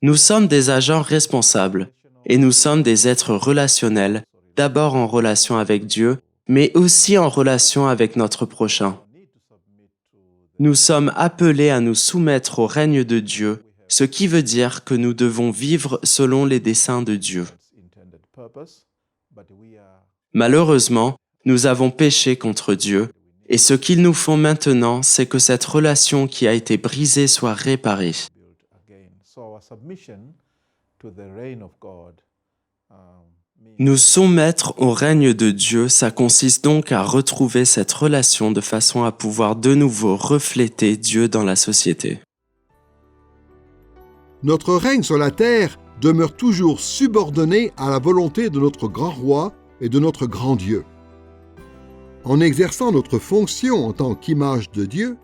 Nous sommes des agents responsables et nous sommes des êtres relationnels, d'abord en relation avec Dieu, mais aussi en relation avec notre prochain. Nous sommes appelés à nous soumettre au règne de Dieu, ce qui veut dire que nous devons vivre selon les desseins de Dieu. Malheureusement, Nous avons péché contre Dieu, et ce qu'il nous faut maintenant, c'est que cette relation qui a été brisée soit réparée. Nous soumettre au règne de Dieu, ça consiste donc à retrouver cette relation de façon à pouvoir de nouveau refléter Dieu dans la société. Notre règne sur la terre demeure toujours subordonné à la volonté de notre grand roi et de notre grand Dieu. En exerçant notre fonction en tant qu'image de Dieu,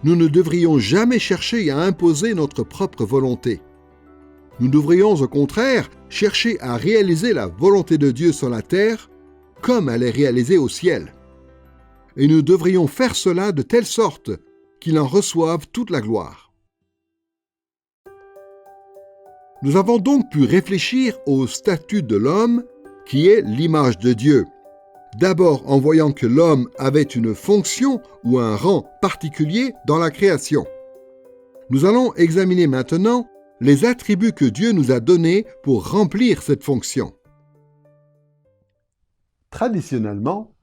nous ne devrions jamais chercher à imposer notre propre volonté. Nous devrions au contraire chercher à réaliser la volonté de Dieu sur la terre comme elle est réalisée au ciel. Et nous devrions faire cela de telle sorte qu'il en reçoive toute la gloire. Nous avons donc pu réfléchir au statut de l'homme qui est l'image de Dieu. D'abord en voyant que l'homme avait une fonction ou un rang particulier dans la création. Nous allons examiner maintenant les attributs que Dieu nous a donnés pour remplir cette fonction. Traditionnellement,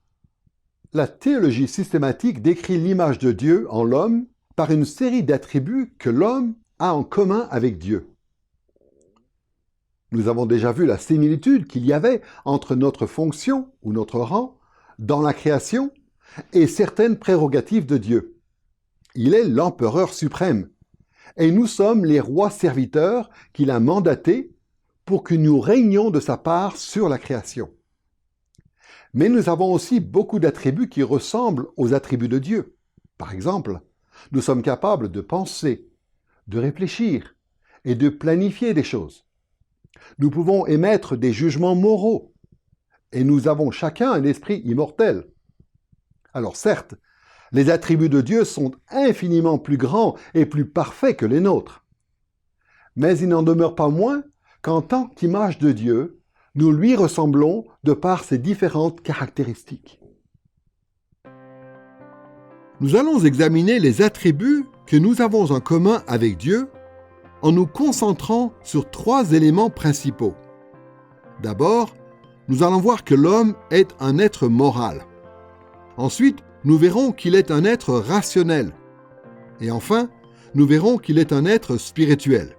la théologie systématique décrit l'image de Dieu en l'homme par une série d'attributs que l'homme a en commun avec Dieu. Nous avons déjà vu la similitude qu'il y avait entre notre fonction ou notre rang dans la création et certaines prérogatives de Dieu. Il est l'empereur suprême et nous sommes les rois serviteurs qu'il a mandatés pour que nous régnions de sa part sur la création. Mais nous avons aussi beaucoup d'attributs qui ressemblent aux attributs de Dieu. Par exemple, nous sommes capables de penser, de réfléchir et de planifier des choses. Nous pouvons émettre des jugements moraux et nous avons chacun un esprit immortel. Alors certes, les attributs de Dieu sont infiniment plus grands et plus parfaits que les nôtres. Mais il n'en demeure pas moins qu'en tant qu'image de Dieu, nous lui ressemblons de par ses différentes caractéristiques. Nous allons examiner les attributs que nous avons en commun avec Dieu en nous concentrant sur 3 éléments principaux. D'abord, nous allons voir que l'homme est un être moral. Ensuite, nous verrons qu'il est un être rationnel. Et enfin, nous verrons qu'il est un être spirituel.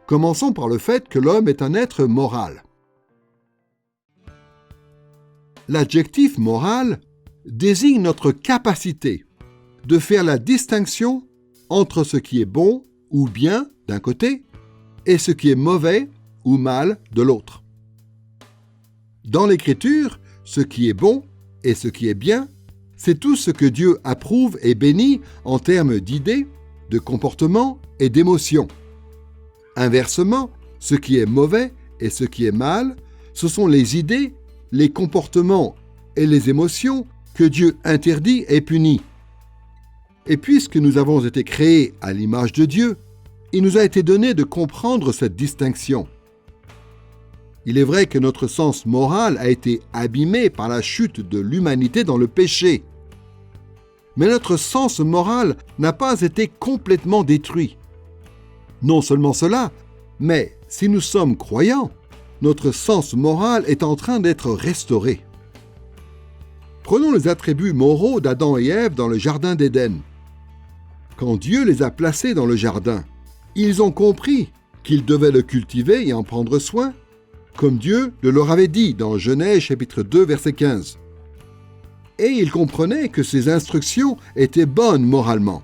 Commençons par le fait que l'homme est un être moral. L'adjectif moral désigne notre capacité de faire la distinction entre ce qui est bon ou bien d'un côté et ce qui est mauvais ou mal de l'autre. Dans l'Écriture, ce qui est bon et ce qui est bien, c'est tout ce que Dieu approuve et bénit en termes d'idées, de comportements et d'émotions. Inversement, ce qui est mauvais et ce qui est mal, ce sont les idées, les comportements et les émotions que Dieu interdit et punit. Et puisque nous avons été créés à l'image de Dieu, il nous a été donné de comprendre cette distinction. Il est vrai que notre sens moral a été abîmé par la chute de l'humanité dans le péché. Mais notre sens moral n'a pas été complètement détruit. Non seulement cela, mais si nous sommes croyants, notre sens moral est en train d'être restauré. Prenons les attributs moraux d'Adam et Ève dans le jardin d'Éden. Quand Dieu les a placés dans le jardin, ils ont compris qu'ils devaient le cultiver et en prendre soin, comme Dieu le leur avait dit dans Genèse chapitre 2, verset 15. Et ils comprenaient que ces instructions étaient bonnes moralement.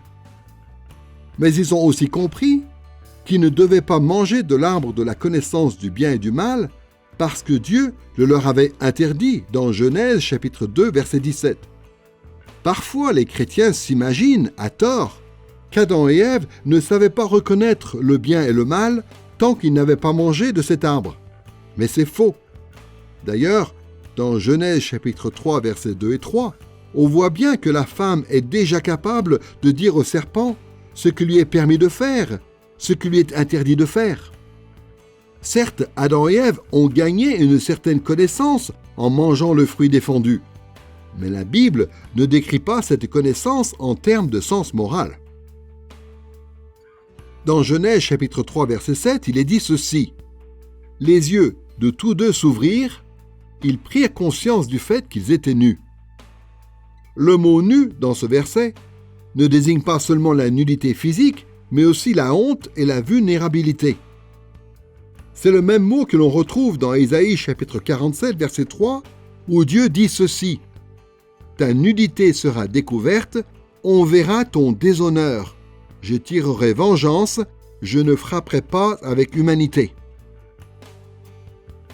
Mais ils ont aussi compris qu'ils ne devaient pas manger de l'arbre de la connaissance du bien et du mal, parce que Dieu le leur avait interdit dans Genèse chapitre 2, verset 17. Parfois, les chrétiens s'imaginent, à tort, qu'Adam et Ève ne savaient pas reconnaître le bien et le mal tant qu'ils n'avaient pas mangé de cet arbre. Mais c'est faux. D'ailleurs, dans Genèse chapitre 3, versets 2 et 3, on voit bien que la femme est déjà capable de dire au serpent ce qui lui est permis de faire, ce qui lui est interdit de faire. Certes, Adam et Ève ont gagné une certaine connaissance en mangeant le fruit défendu. Mais la Bible ne décrit pas cette connaissance en termes de sens moral. Dans Genèse chapitre 3, verset 7, il est dit ceci. « Les yeux de tous deux s'ouvrirent, ils prirent conscience du fait qu'ils étaient nus. Le mot nu dans ce verset ne désigne pas seulement la nudité physique, mais aussi la honte et la vulnérabilité. C'est le même mot que l'on retrouve dans Ésaïe chapitre 47, verset 3, où Dieu dit ceci: « Ta nudité sera découverte, on verra ton déshonneur. Je tirerai vengeance, je ne frapperai pas avec humanité. »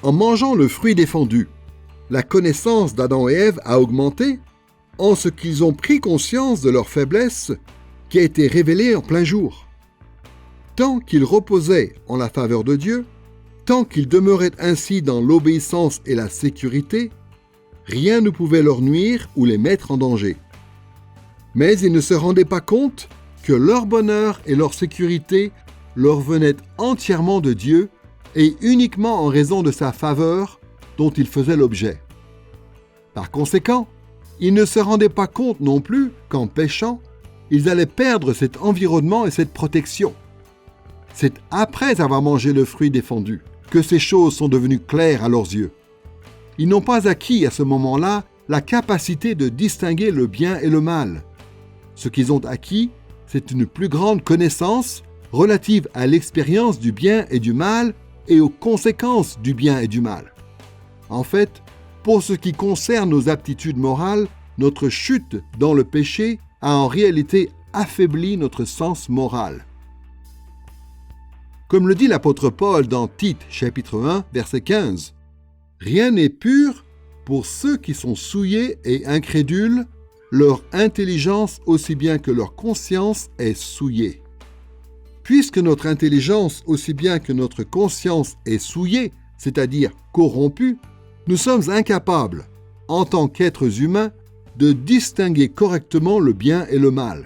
En mangeant le fruit défendu, la connaissance d'Adam et Ève a augmenté en ce qu'ils ont pris conscience de leur faiblesse qui a été révélée en plein jour. Tant qu'ils reposaient en la faveur de Dieu, tant qu'ils demeuraient ainsi dans l'obéissance et la sécurité, rien ne pouvait leur nuire ou les mettre en danger. Mais ils ne se rendaient pas compte que leur bonheur et leur sécurité leur venaient entièrement de Dieu et uniquement en raison de sa faveur dont ils faisaient l'objet. Par conséquent, ils ne se rendaient pas compte non plus qu'en péchant, ils allaient perdre cet environnement et cette protection. C'est après avoir mangé le fruit défendu que ces choses sont devenues claires à leurs yeux. Ils n'ont pas acquis à ce moment-là la capacité de distinguer le bien et le mal. Ce qu'ils ont acquis, c'est une plus grande connaissance relative à l'expérience du bien et du mal et aux conséquences du bien et du mal. En fait, pour ce qui concerne nos aptitudes morales, notre chute dans le péché a en réalité affaibli notre sens moral. Comme le dit l'apôtre Paul dans Tite, chapitre 1, verset 15, « Rien n'est pur pour ceux qui sont souillés et incrédules, leur intelligence aussi bien que leur conscience est souillée. » Puisque notre intelligence aussi bien que notre conscience est souillée, c'est-à-dire corrompue, nous sommes incapables, en tant qu'êtres humains, de distinguer correctement le bien et le mal.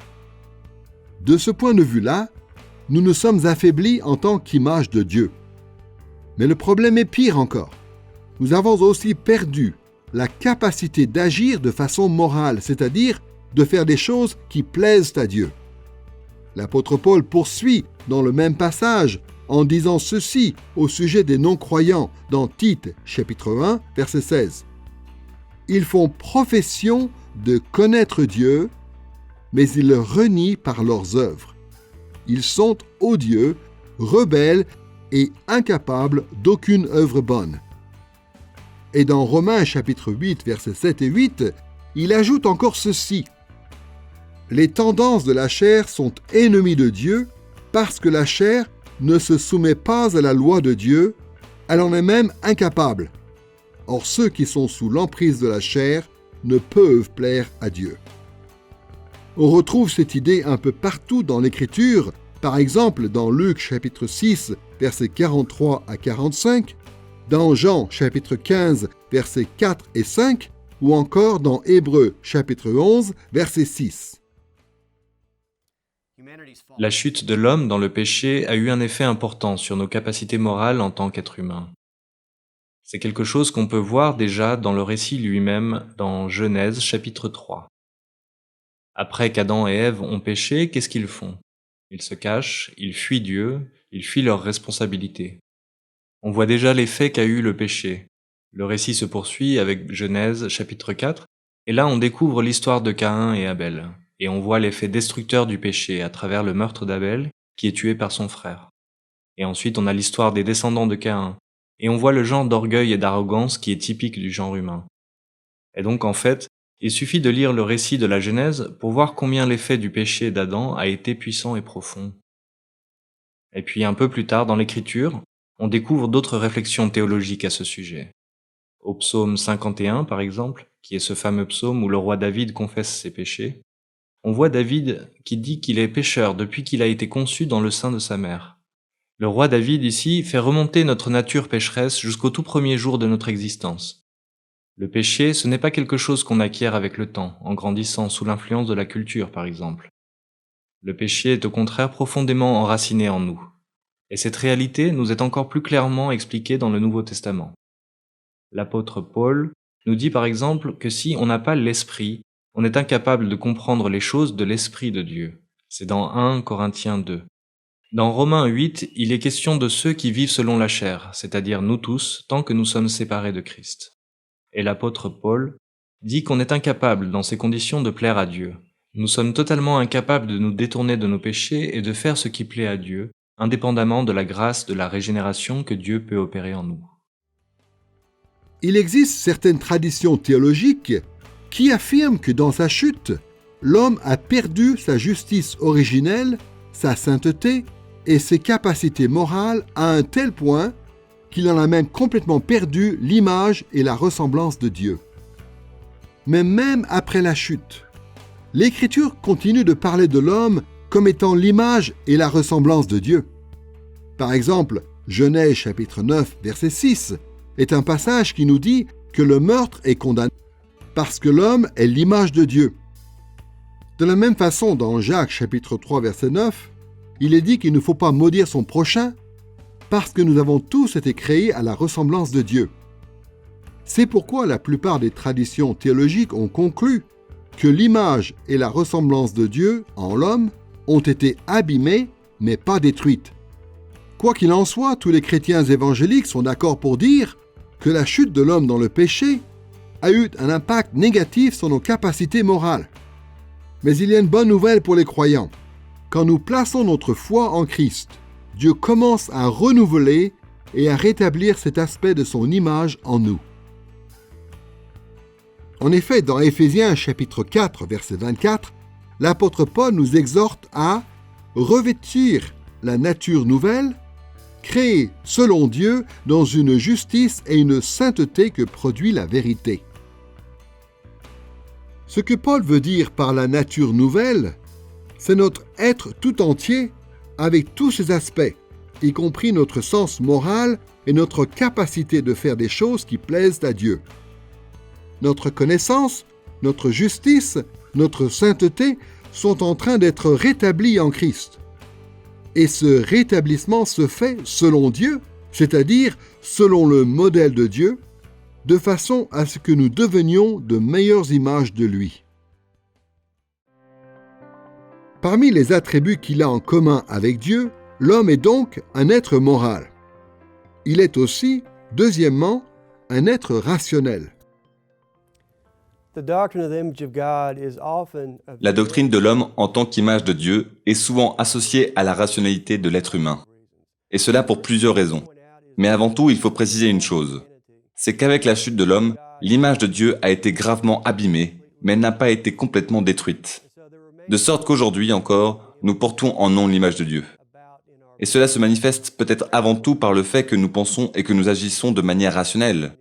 De ce point de vue-là, nous nous sommes affaiblis en tant qu'image de Dieu. Mais le problème est pire encore. Nous avons aussi perdu la capacité d'agir de façon morale, c'est-à-dire de faire des choses qui plaisent à Dieu. L'apôtre Paul poursuit dans le même passage en disant ceci au sujet des non-croyants dans Tite, chapitre 1, verset 16. « Ils font profession de connaître Dieu, mais ils le renient par leurs œuvres. Ils sont odieux, rebelles et incapables d'aucune œuvre bonne. » Et dans Romains chapitre 8, versets 7 et 8, il ajoute encore ceci. « Les tendances de la chair sont ennemies de Dieu parce que la chair ne se soumet pas à la loi de Dieu, elle en est même incapable. Or ceux qui sont sous l'emprise de la chair ne peuvent plaire à Dieu. » On retrouve cette idée un peu partout dans l'Écriture, par exemple dans Luc chapitre 6, versets 43 à 45, dans Jean chapitre 15, versets 4 et 5, ou encore dans Hébreux chapitre 11, verset 6. La chute de l'homme dans le péché a eu un effet important sur nos capacités morales en tant qu'être humain. C'est quelque chose qu'on peut voir déjà dans le récit lui-même dans Genèse chapitre 3. Après qu'Adam et Ève ont péché, qu'est-ce qu'ils font? Ils se cachent, ils fuient Dieu, ils fuient leurs responsabilités. On voit déjà l'effet qu'a eu le péché. Le récit se poursuit avec Genèse chapitre 4, et là on découvre l'histoire de Caïn et Abel. Et on voit l'effet destructeur du péché à travers le meurtre d'Abel, qui est tué par son frère. Et ensuite, on a l'histoire des descendants de Caïn, et on voit le genre d'orgueil et d'arrogance qui est typique du genre humain. Et donc, en fait, il suffit de lire le récit de la Genèse pour voir combien l'effet du péché d'Adam a été puissant et profond. Et puis, un peu plus tard, dans l'Écriture, on découvre d'autres réflexions théologiques à ce sujet. Au psaume 51, par exemple, qui est ce fameux psaume où le roi David confesse ses péchés, on voit David qui dit qu'il est pécheur depuis qu'il a été conçu dans le sein de sa mère. Le roi David ici fait remonter notre nature pécheresse jusqu'au tout premier jour de notre existence. Le péché, ce n'est pas quelque chose qu'on acquiert avec le temps, en grandissant sous l'influence de la culture par exemple. Le péché est au contraire profondément enraciné en nous. Et cette réalité nous est encore plus clairement expliquée dans le Nouveau Testament. L'apôtre Paul nous dit par exemple que si on n'a pas l'esprit, on est incapable de comprendre les choses de l'Esprit de Dieu. C'est dans 1 Corinthiens 2. Dans Romains 8, il est question de ceux qui vivent selon la chair, c'est-à-dire nous tous, tant que nous sommes séparés de Christ. Et l'apôtre Paul dit qu'on est incapable dans ces conditions de plaire à Dieu. Nous sommes totalement incapables de nous détourner de nos péchés et de faire ce qui plaît à Dieu, indépendamment de la grâce de la régénération que Dieu peut opérer en nous. Il existe certaines traditions théologiques qui affirment que dans sa chute, l'homme a perdu sa justice originelle, sa sainteté et ses capacités morales à un tel point qu'il en a même complètement perdu l'image et la ressemblance de Dieu. Mais même après la chute, l'Écriture continue de parler de l'homme comme étant l'image et la ressemblance de Dieu. Par exemple, Genèse chapitre 9, verset 6, est un passage qui nous dit que le meurtre est condamné parce que l'homme est l'image de Dieu. De la même façon, dans Jacques chapitre 3, verset 9, il est dit qu'il ne faut pas maudire son prochain parce que nous avons tous été créés à la ressemblance de Dieu. C'est pourquoi la plupart des traditions théologiques ont conclu que l'image et la ressemblance de Dieu en l'homme ont été abîmées, mais pas détruites. Quoi qu'il en soit, tous les chrétiens évangéliques sont d'accord pour dire que la chute de l'homme dans le péché a eu un impact négatif sur nos capacités morales. Mais il y a une bonne nouvelle pour les croyants. Quand nous plaçons notre foi en Christ, Dieu commence à renouveler et à rétablir cet aspect de son image en nous. En effet, dans Éphésiens chapitre 4, verset 24, l'apôtre Paul nous exhorte à revêtir la nature nouvelle, créée selon Dieu dans une justice et une sainteté que produit la vérité. Ce que Paul veut dire par la nature nouvelle, c'est notre être tout entier avec tous ses aspects, y compris notre sens moral et notre capacité de faire des choses qui plaisent à Dieu. Notre connaissance, notre justice, notre sainteté sont en train d'être rétablis en Christ. Et ce rétablissement se fait selon Dieu, c'est-à-dire selon le modèle de Dieu, de façon à ce que nous devenions de meilleures images de lui. Parmi les attributs qu'il a en commun avec Dieu, l'homme est donc un être moral. Il est aussi, deuxièmement, un être rationnel. La doctrine de l'homme en tant qu'image de Dieu est souvent associée à la rationalité de l'être humain. Et cela pour plusieurs raisons. Mais avant tout, il faut préciser une chose. C'est qu'avec la chute de l'homme, l'image de Dieu a été gravement abîmée, mais elle n'a pas été complètement détruite. De sorte qu'aujourd'hui encore, nous portons en nous l'image de Dieu. Et cela se manifeste peut-être avant tout par le fait que nous pensons et que nous agissons de manière rationnelle.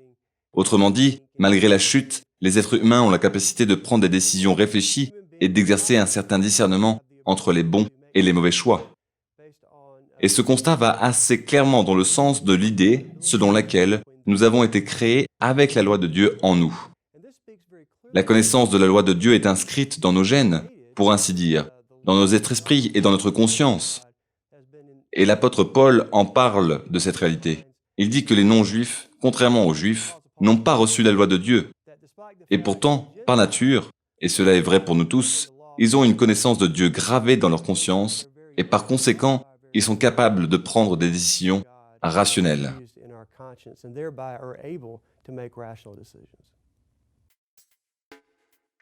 Autrement dit, malgré la chute, les êtres humains ont la capacité de prendre des décisions réfléchies et d'exercer un certain discernement entre les bons et les mauvais choix. Et ce constat va assez clairement dans le sens de l'idée selon laquelle nous avons été créés avec la loi de Dieu en nous. La connaissance de la loi de Dieu est inscrite dans nos gènes, pour ainsi dire, dans nos êtres esprits et dans notre conscience. Et l'apôtre Paul en parle de cette réalité. Il dit que les non-juifs, contrairement aux juifs, n'ont pas reçu la loi de Dieu. Et pourtant, par nature, et cela est vrai pour nous tous, ils ont une connaissance de Dieu gravée dans leur conscience, et par conséquent, ils sont capables de prendre des décisions rationnelles.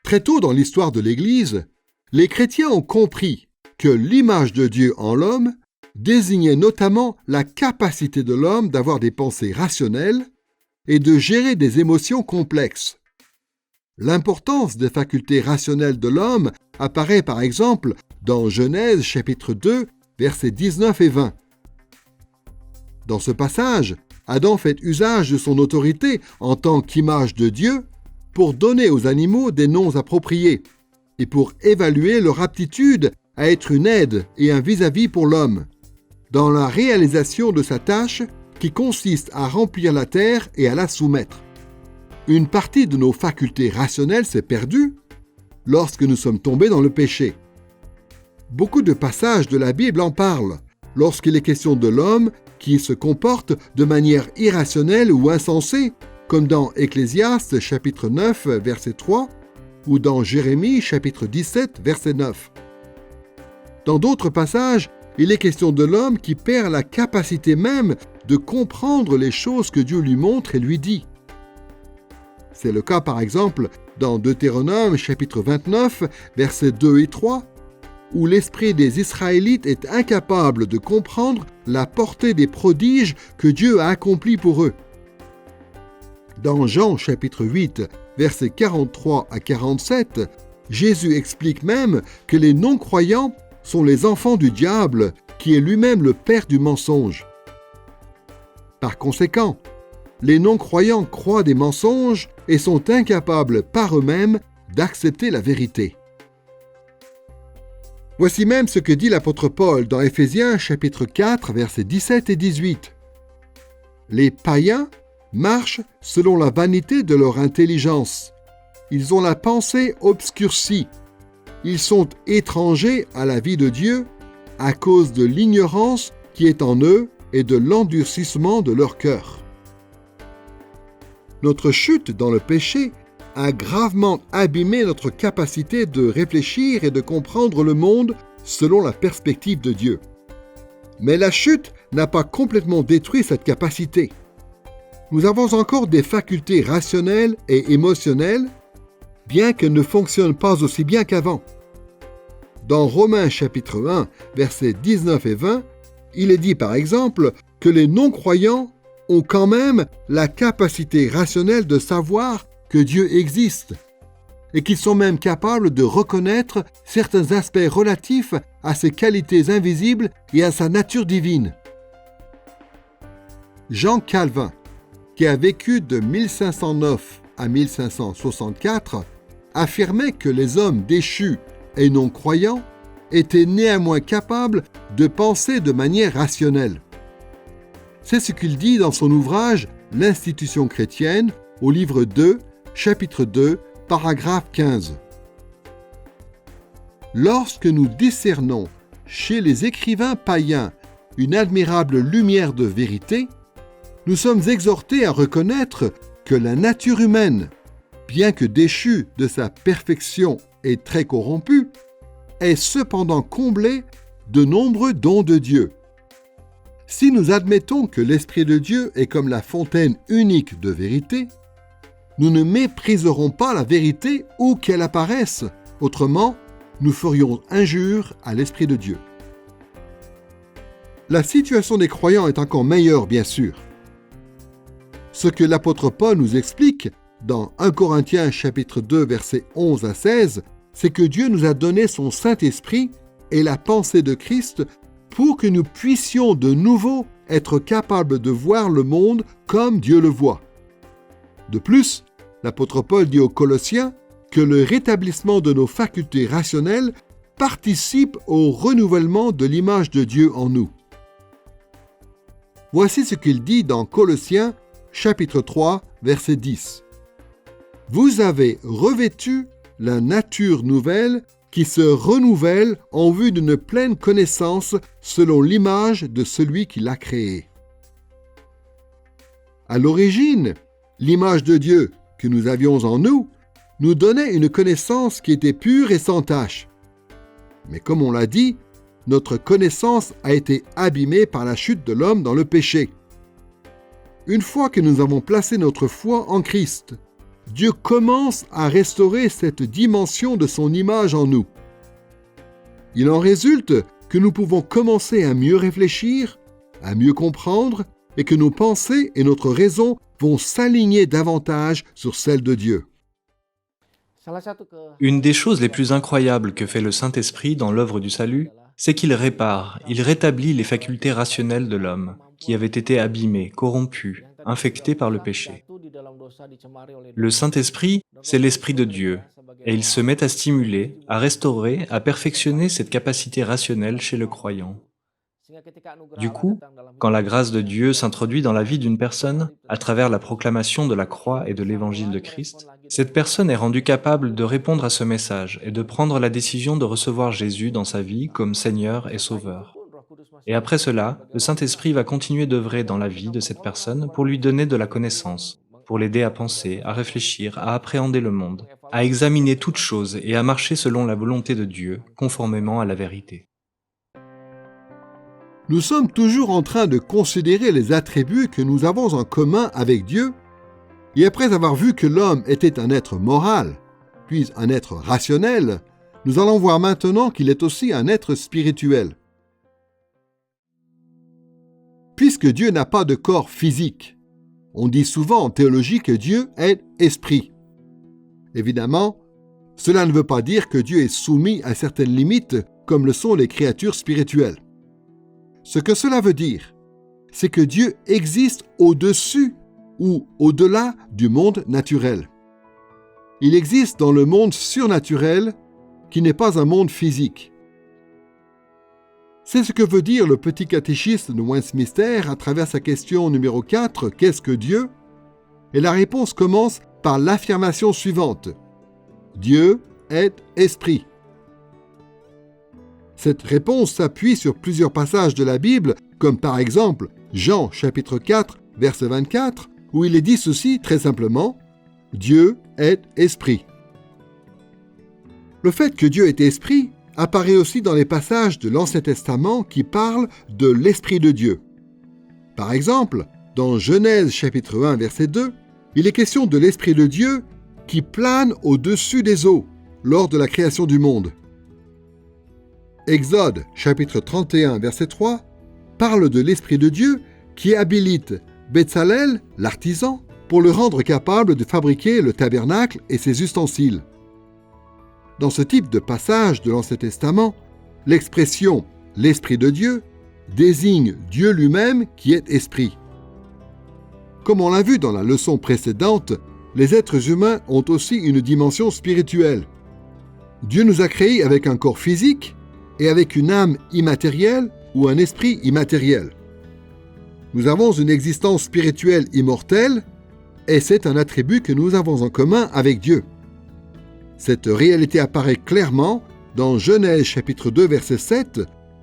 Très tôt dans l'histoire de l'Église, les chrétiens ont compris que l'image de Dieu en l'homme désignait notamment la capacité de l'homme d'avoir des pensées rationnelles et de gérer des émotions complexes. L'importance des facultés rationnelles de l'homme apparaît par exemple dans Genèse chapitre 2, versets 19 et 20. Dans ce passage, Adam fait usage de son autorité en tant qu'image de Dieu pour donner aux animaux des noms appropriés et pour évaluer leur aptitude à être une aide et un vis-à-vis pour l'homme, dans la réalisation de sa tâche qui consiste à remplir la terre et à la soumettre. Une partie de nos facultés rationnelles s'est perdue lorsque nous sommes tombés dans le péché. Beaucoup de passages de la Bible en parlent, lorsqu'il est question de l'homme qui se comporte de manière irrationnelle ou insensée, comme dans Ecclésiaste chapitre 9, verset 3, ou dans Jérémie chapitre 17, verset 9. Dans d'autres passages, il est question de l'homme qui perd la capacité même de comprendre les choses que Dieu lui montre et lui dit. C'est le cas par exemple dans Deutéronome chapitre 29, versets 2 et 3, où l'esprit des Israélites est incapable de comprendre la portée des prodiges que Dieu a accomplis pour eux. Dans Jean chapitre 8, versets 43 à 47, Jésus explique même que les non-croyants sont les enfants du diable, qui est lui-même le père du mensonge. Par conséquent, les non-croyants croient des mensonges et sont incapables par eux-mêmes d'accepter la vérité. Voici même ce que dit l'apôtre Paul dans Éphésiens chapitre 4, versets 17 et 18. Les païens marchent selon la vanité de leur intelligence. Ils ont la pensée obscurcie. Ils sont étrangers à la vie de Dieu à cause de l'ignorance qui est en eux et de l'endurcissement de leur cœur. Notre chute dans le péché a gravement abîmé notre capacité de réfléchir et de comprendre le monde selon la perspective de Dieu. Mais la chute n'a pas complètement détruit cette capacité. Nous avons encore des facultés rationnelles et émotionnelles, bien qu'elles ne fonctionnent pas aussi bien qu'avant. Dans Romains chapitre 1, versets 19 et 20, il est dit par exemple que les non-croyants ont quand même la capacité rationnelle de savoir que Dieu existe et qu'ils sont même capables de reconnaître certains aspects relatifs à ses qualités invisibles et à sa nature divine. Jean Calvin, qui a vécu de 1509 à 1564, affirmait que les hommes déchus et non-croyants étaient néanmoins capables de penser de manière rationnelle. C'est ce qu'il dit dans son ouvrage « L'institution chrétienne » au livre 2, chapitre 2, paragraphe 15. Lorsque nous discernons chez les écrivains païens une admirable lumière de vérité, nous sommes exhortés à reconnaître que la nature humaine, bien que déchue de sa perfection et très corrompue, est cependant comblée de nombreux dons de Dieu. Si nous admettons que l'Esprit de Dieu est comme la fontaine unique de vérité, nous ne mépriserons pas la vérité où qu'elle apparaisse. Autrement, nous ferions injure à l'Esprit de Dieu. La situation des croyants est encore meilleure, bien sûr. Ce que l'apôtre Paul nous explique dans 1 Corinthiens chapitre 2, versets 11 à 16, c'est que Dieu nous a donné son Saint-Esprit et la pensée de Christ pour que nous puissions de nouveau être capables de voir le monde comme Dieu le voit. De plus, l'apôtre Paul dit aux Colossiens que le rétablissement de nos facultés rationnelles participe au renouvellement de l'image de Dieu en nous. Voici ce qu'il dit dans Colossiens chapitre 3, verset 10. « Vous avez revêtu la nature nouvelle qui se renouvelle en vue d'une pleine connaissance selon l'image de celui qui l'a créée. » À l'origine, l'image de Dieu que nous avions en nous nous donnait une connaissance qui était pure et sans tache. Mais comme on l'a dit, notre connaissance a été abîmée par la chute de l'homme dans le péché. Une fois que nous avons placé notre foi en Christ, Dieu commence à restaurer cette dimension de son image en nous. Il en résulte que nous pouvons commencer à mieux réfléchir, à mieux comprendre, et que nos pensées et notre raison vont s'aligner davantage sur celles de Dieu. Une des choses les plus incroyables que fait le Saint-Esprit dans l'œuvre du salut, c'est qu'il répare, il rétablit les facultés rationnelles de l'homme, qui avaient été abîmées, corrompues, infectées par le péché. Le Saint-Esprit, c'est l'Esprit de Dieu, et il se met à stimuler, à restaurer, à perfectionner cette capacité rationnelle chez le croyant. Du coup, quand la grâce de Dieu s'introduit dans la vie d'une personne, à travers la proclamation de la croix et de l'évangile de Christ, cette personne est rendue capable de répondre à ce message et de prendre la décision de recevoir Jésus dans sa vie comme Seigneur et Sauveur. Et après cela, le Saint-Esprit va continuer d'œuvrer dans la vie de cette personne pour lui donner de la connaissance, pour l'aider à penser, à réfléchir, à appréhender le monde, à examiner toutes choses et à marcher selon la volonté de Dieu, conformément à la vérité. Nous sommes toujours en train de considérer les attributs que nous avons en commun avec Dieu. Et après avoir vu que l'homme était un être moral, puis un être rationnel, nous allons voir maintenant qu'il est aussi un être spirituel. Puisque Dieu n'a pas de corps physique, on dit souvent en théologie que Dieu est esprit. Évidemment, cela ne veut pas dire que Dieu est soumis à certaines limites comme le sont les créatures spirituelles. Ce que cela veut dire, c'est que Dieu existe au-dessus ou au-delà du monde naturel. Il existe dans le monde surnaturel qui n'est pas un monde physique. C'est ce que veut dire le petit catéchisme de Westminster à travers sa question numéro 4, « Qu'est-ce que Dieu ?» Et la réponse commence par l'affirmation suivante, « Dieu est esprit ». Cette réponse s'appuie sur plusieurs passages de la Bible, comme par exemple Jean chapitre 4, verset 24, où il est dit ceci très simplement, « Dieu est esprit ». Le fait que Dieu est esprit apparaît aussi dans les passages de l'Ancien Testament qui parlent de l'Esprit de Dieu. Par exemple, dans Genèse chapitre 1, verset 2, il est question de l'Esprit de Dieu qui plane au-dessus des eaux lors de la création du monde. Exode chapitre 31, verset 3, parle de l'Esprit de Dieu qui habilite Betsalel, l'artisan, pour le rendre capable de fabriquer le tabernacle et ses ustensiles. Dans ce type de passage de l'Ancien Testament, l'expression « l'Esprit de Dieu » désigne Dieu lui-même qui est esprit. Comme on l'a vu dans la leçon précédente, les êtres humains ont aussi une dimension spirituelle. Dieu nous a créés avec un corps physique et avec une âme immatérielle ou un esprit immatériel. Nous avons une existence spirituelle immortelle et c'est un attribut que nous avons en commun avec Dieu. Cette réalité apparaît clairement dans Genèse chapitre 2 verset 7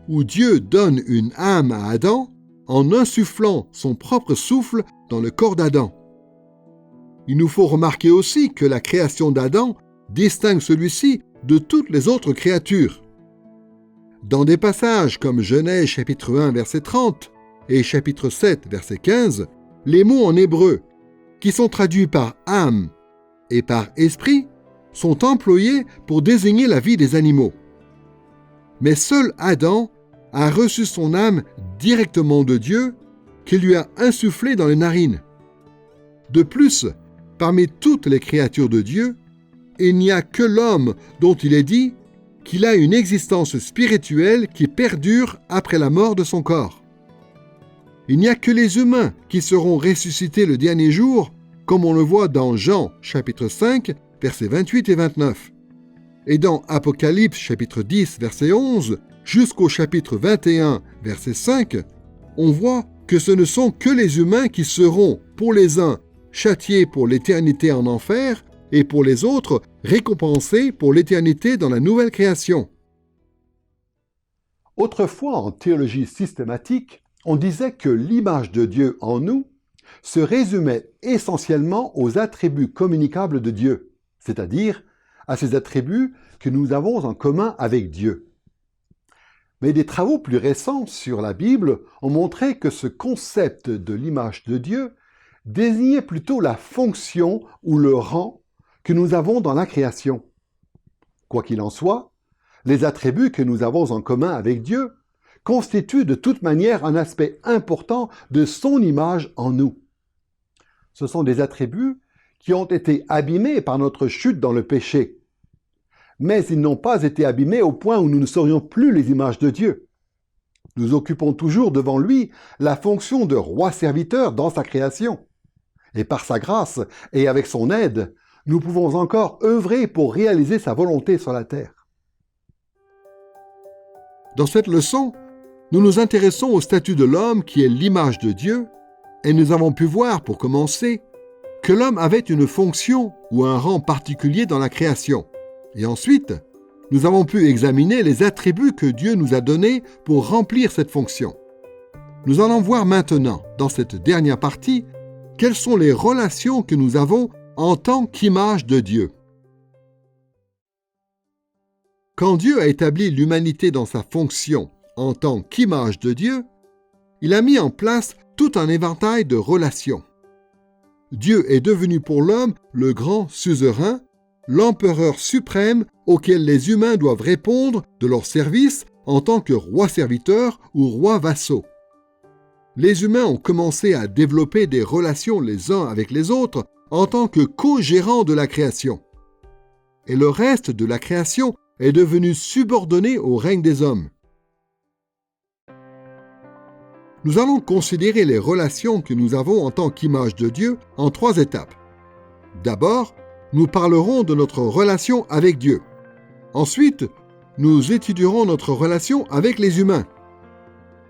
où Dieu donne une âme à Adam en insufflant son propre souffle dans le corps d'Adam. Il nous faut remarquer aussi que la création d'Adam distingue celui-ci de toutes les autres créatures. Dans des passages comme Genèse chapitre 1 verset 30 et chapitre 7 verset 15, les mots en hébreu, qui sont traduits par âme et par esprit, sont employés pour désigner la vie des animaux. Mais seul Adam a reçu son âme directement de Dieu, qui lui a insufflé dans les narines. De plus, parmi toutes les créatures de Dieu, il n'y a que l'homme dont il est dit qu'il a une existence spirituelle qui perdure après la mort de son corps. Il n'y a que les humains qui seront ressuscités le dernier jour, comme on le voit dans Jean chapitre 5, versets 28 et 29. Et dans Apocalypse chapitre 10, verset 11, jusqu'au chapitre 21, verset 5, on voit que ce ne sont que les humains qui seront, pour les uns, châtiés pour l'éternité en enfer, et pour les autres, récompensés pour l'éternité dans la nouvelle création. Autrefois, en théologie systématique, on disait que l'image de Dieu en nous se résumait essentiellement aux attributs communicables de Dieu, c'est-à-dire à ces attributs que nous avons en commun avec Dieu. Mais des travaux plus récents sur la Bible ont montré que ce concept de l'image de Dieu désignait plutôt la fonction ou le rang que nous avons dans la création. Quoi qu'il en soit, les attributs que nous avons en commun avec Dieu constituent de toute manière un aspect important de son image en nous. Ce sont des attributs qui ont été abîmés par notre chute dans le péché. Mais ils n'ont pas été abîmés au point où nous ne serions plus les images de Dieu. Nous occupons toujours devant lui la fonction de roi-serviteur dans sa création. Et par sa grâce et avec son aide, nous pouvons encore œuvrer pour réaliser sa volonté sur la terre. Dans cette leçon, nous nous intéressons au statut de l'homme qui est l'image de Dieu, et nous avons pu voir, pour commencer, que l'homme avait une fonction ou un rang particulier dans la création. Et ensuite, nous avons pu examiner les attributs que Dieu nous a donnés pour remplir cette fonction. Nous allons voir maintenant, dans cette dernière partie, quelles sont les relations que nous avons en tant qu'image de Dieu. Quand Dieu a établi l'humanité dans sa fonction en tant qu'image de Dieu, il a mis en place tout un éventail de relations. Dieu est devenu pour l'homme le grand suzerain, l'empereur suprême auquel les humains doivent répondre de leur service en tant que rois serviteurs ou rois vassaux. Les humains ont commencé à développer des relations les uns avec les autres en tant que co-gérants de la création. Et le reste de la création est devenu subordonné au règne des hommes. Nous allons considérer les relations que nous avons en tant qu'image de Dieu en 3 étapes. D'abord, nous parlerons de notre relation avec Dieu. Ensuite, nous étudierons notre relation avec les humains.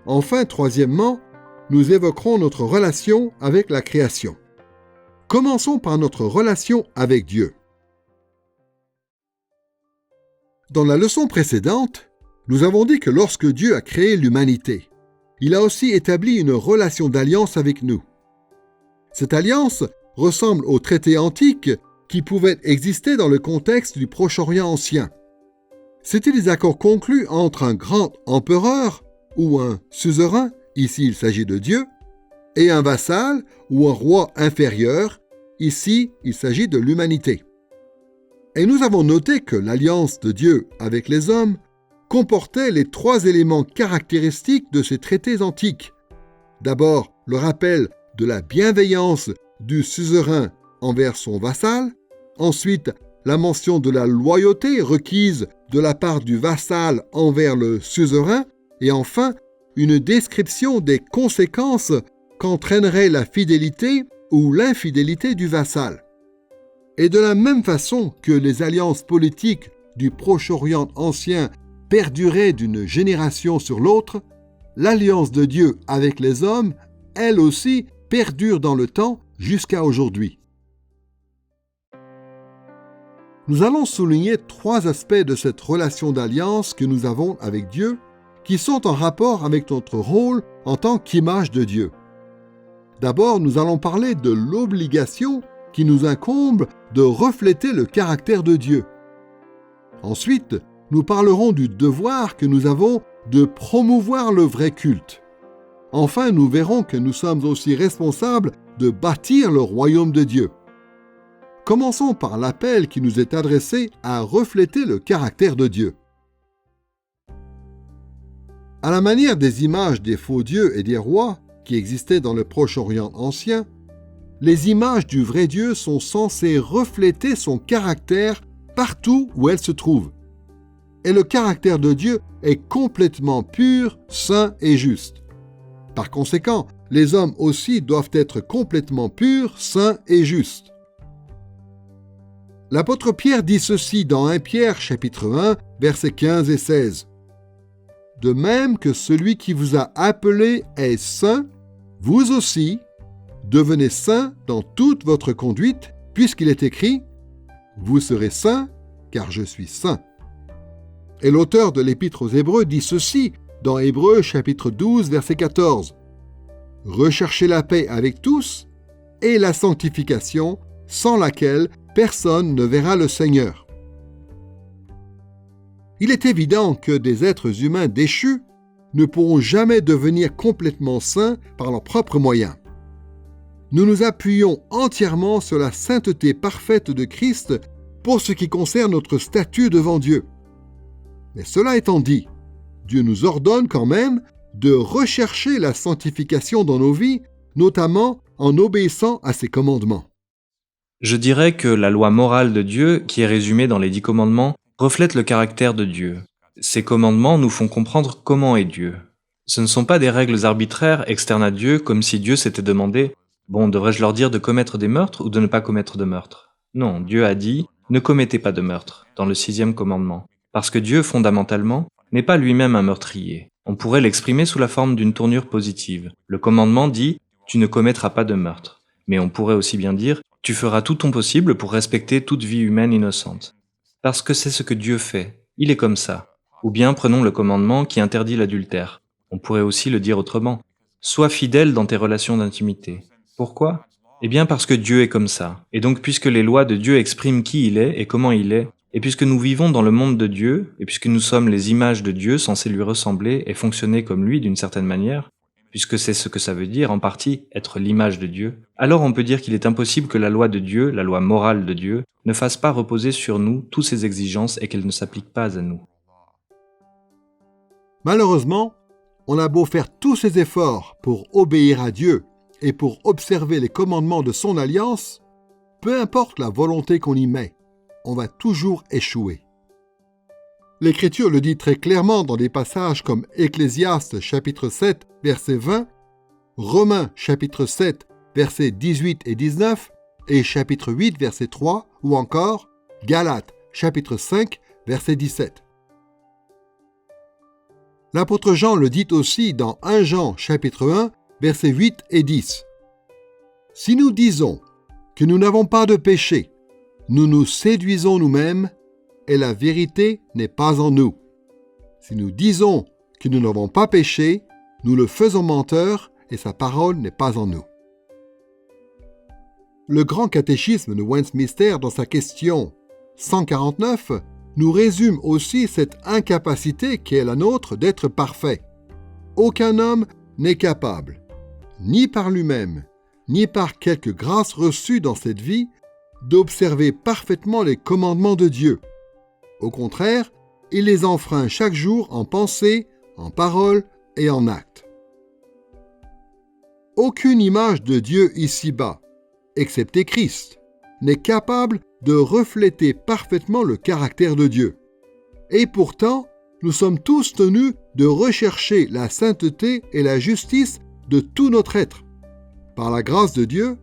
Enfin, troisièmement, nous évoquerons notre relation avec la création. Commençons par notre relation avec Dieu. Dans la leçon précédente, nous avons dit que lorsque Dieu a créé l'humanité, il a aussi établi une relation d'alliance avec nous. Cette alliance ressemble aux traités antiques qui pouvaient exister dans le contexte du Proche-Orient ancien. C'étaient des accords conclus entre un grand empereur ou un suzerain, ici il s'agit de Dieu, et un vassal ou un roi inférieur, ici il s'agit de l'humanité. Et nous avons noté que l'alliance de Dieu avec les hommes comportait les 3 éléments caractéristiques de ces traités antiques. D'abord, le rappel de la bienveillance du suzerain envers son vassal, ensuite la mention de la loyauté requise de la part du vassal envers le suzerain, et enfin une description des conséquences qu'entraînerait la fidélité ou l'infidélité du vassal. Et de la même façon que les alliances politiques du Proche-Orient ancien perduraient d'une génération sur l'autre, l'alliance de Dieu avec les hommes, elle aussi, perdure dans le temps jusqu'à aujourd'hui. Nous allons souligner 3 aspects de cette relation d'alliance que nous avons avec Dieu, qui sont en rapport avec notre rôle en tant qu'image de Dieu. D'abord, nous allons parler de l'obligation qui nous incombe de refléter le caractère de Dieu. Ensuite, nous parlerons du devoir que nous avons de promouvoir le vrai culte. Enfin, nous verrons que nous sommes aussi responsables de bâtir le royaume de Dieu. Commençons par l'appel qui nous est adressé à refléter le caractère de Dieu. À la manière des images des faux dieux et des rois qui existaient dans le Proche-Orient ancien, les images du vrai Dieu sont censées refléter son caractère partout où elles se trouvent. Et le caractère de Dieu est complètement pur, saint et juste. Par conséquent, les hommes aussi doivent être complètement purs, saints et justes. L'apôtre Pierre dit ceci dans 1 Pierre chapitre 1, versets 15 et 16. « De même que celui qui vous a appelé est saint, vous aussi, devenez saints dans toute votre conduite, puisqu'il est écrit « Vous serez saints, car je suis saint ». Et l'auteur de l'Épître aux Hébreux dit ceci dans Hébreux chapitre 12, verset 14. « Recherchez la paix avec tous et la sanctification, sans laquelle personne ne verra le Seigneur. » Il est évident que des êtres humains déchus ne pourront jamais devenir complètement saints par leurs propres moyens. Nous nous appuyons entièrement sur la sainteté parfaite de Christ pour ce qui concerne notre statut devant Dieu. Mais cela étant dit, Dieu nous ordonne quand même de rechercher la sanctification dans nos vies, notamment en obéissant à ses commandements. Je dirais que la loi morale de Dieu, qui est résumée dans les 10 commandements, reflète le caractère de Dieu. Ces commandements nous font comprendre comment est Dieu. Ce ne sont pas des règles arbitraires externes à Dieu, comme si Dieu s'était demandé « Bon, devrais-je leur dire de commettre des meurtres ou de ne pas commettre de meurtres ?» Non, Dieu a dit « Ne commettez pas de meurtre » dans le 6e commandement. Parce que Dieu, fondamentalement, n'est pas lui-même un meurtrier. On pourrait l'exprimer sous la forme d'une tournure positive. Le commandement dit « Tu ne commettras pas de meurtre ». Mais on pourrait aussi bien dire « Tu feras tout ton possible pour respecter toute vie humaine innocente ». Parce que c'est ce que Dieu fait. Il est comme ça. Ou bien prenons le commandement qui interdit l'adultère. On pourrait aussi le dire autrement. Sois fidèle dans tes relations d'intimité. Pourquoi ? Eh bien parce que Dieu est comme ça. Et donc puisque les lois de Dieu expriment qui il est et comment il est, et puisque nous vivons dans le monde de Dieu, et puisque nous sommes les images de Dieu censées lui ressembler et fonctionner comme lui d'une certaine manière, puisque c'est ce que ça veut dire en partie être l'image de Dieu, alors on peut dire qu'il est impossible que la loi de Dieu, la loi morale de Dieu, ne fasse pas reposer sur nous toutes ses exigences et qu'elle ne s'applique pas à nous. Malheureusement, on a beau faire tous ces efforts pour obéir à Dieu et pour observer les commandements de son alliance, peu importe la volonté qu'on y met, on va toujours échouer. L'Écriture le dit très clairement dans des passages comme Ecclésiaste chapitre 7, verset 20, Romains chapitre 7, versets 18 et 19, et chapitre 8, verset 3, ou encore Galates chapitre 5, verset 17. L'apôtre Jean le dit aussi dans 1 Jean chapitre 1, versets 8 et 10. Si nous disons que nous n'avons pas de péché, nous nous séduisons nous-mêmes et la vérité n'est pas en nous. Si nous disons que nous n'avons pas péché, nous le faisons menteur et sa parole n'est pas en nous. Le grand catéchisme de Westminster, dans sa question 149, nous résume aussi cette incapacité qui est la nôtre d'être parfait. Aucun homme n'est capable, ni par lui-même, ni par quelque grâce reçue dans cette vie, d'observer parfaitement les commandements de Dieu. Au contraire, il les enfreint chaque jour en pensée, en parole et en acte. Aucune image de Dieu ici-bas, excepté Christ, n'est capable de refléter parfaitement le caractère de Dieu. Et pourtant, nous sommes tous tenus de rechercher la sainteté et la justice de tout notre être. Par la grâce de Dieu,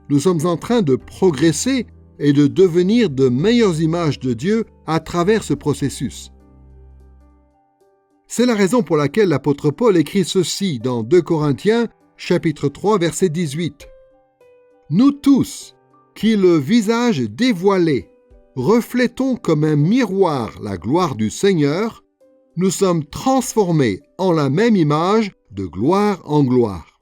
nous sommes en train de progresser et de devenir de meilleures images de Dieu à travers ce processus. C'est la raison pour laquelle l'apôtre Paul écrit ceci dans 2 Corinthiens, chapitre 3, verset 18. « Nous tous, qui le visage dévoilé, reflétons comme un miroir la gloire du Seigneur, nous sommes transformés en la même image de gloire en gloire. »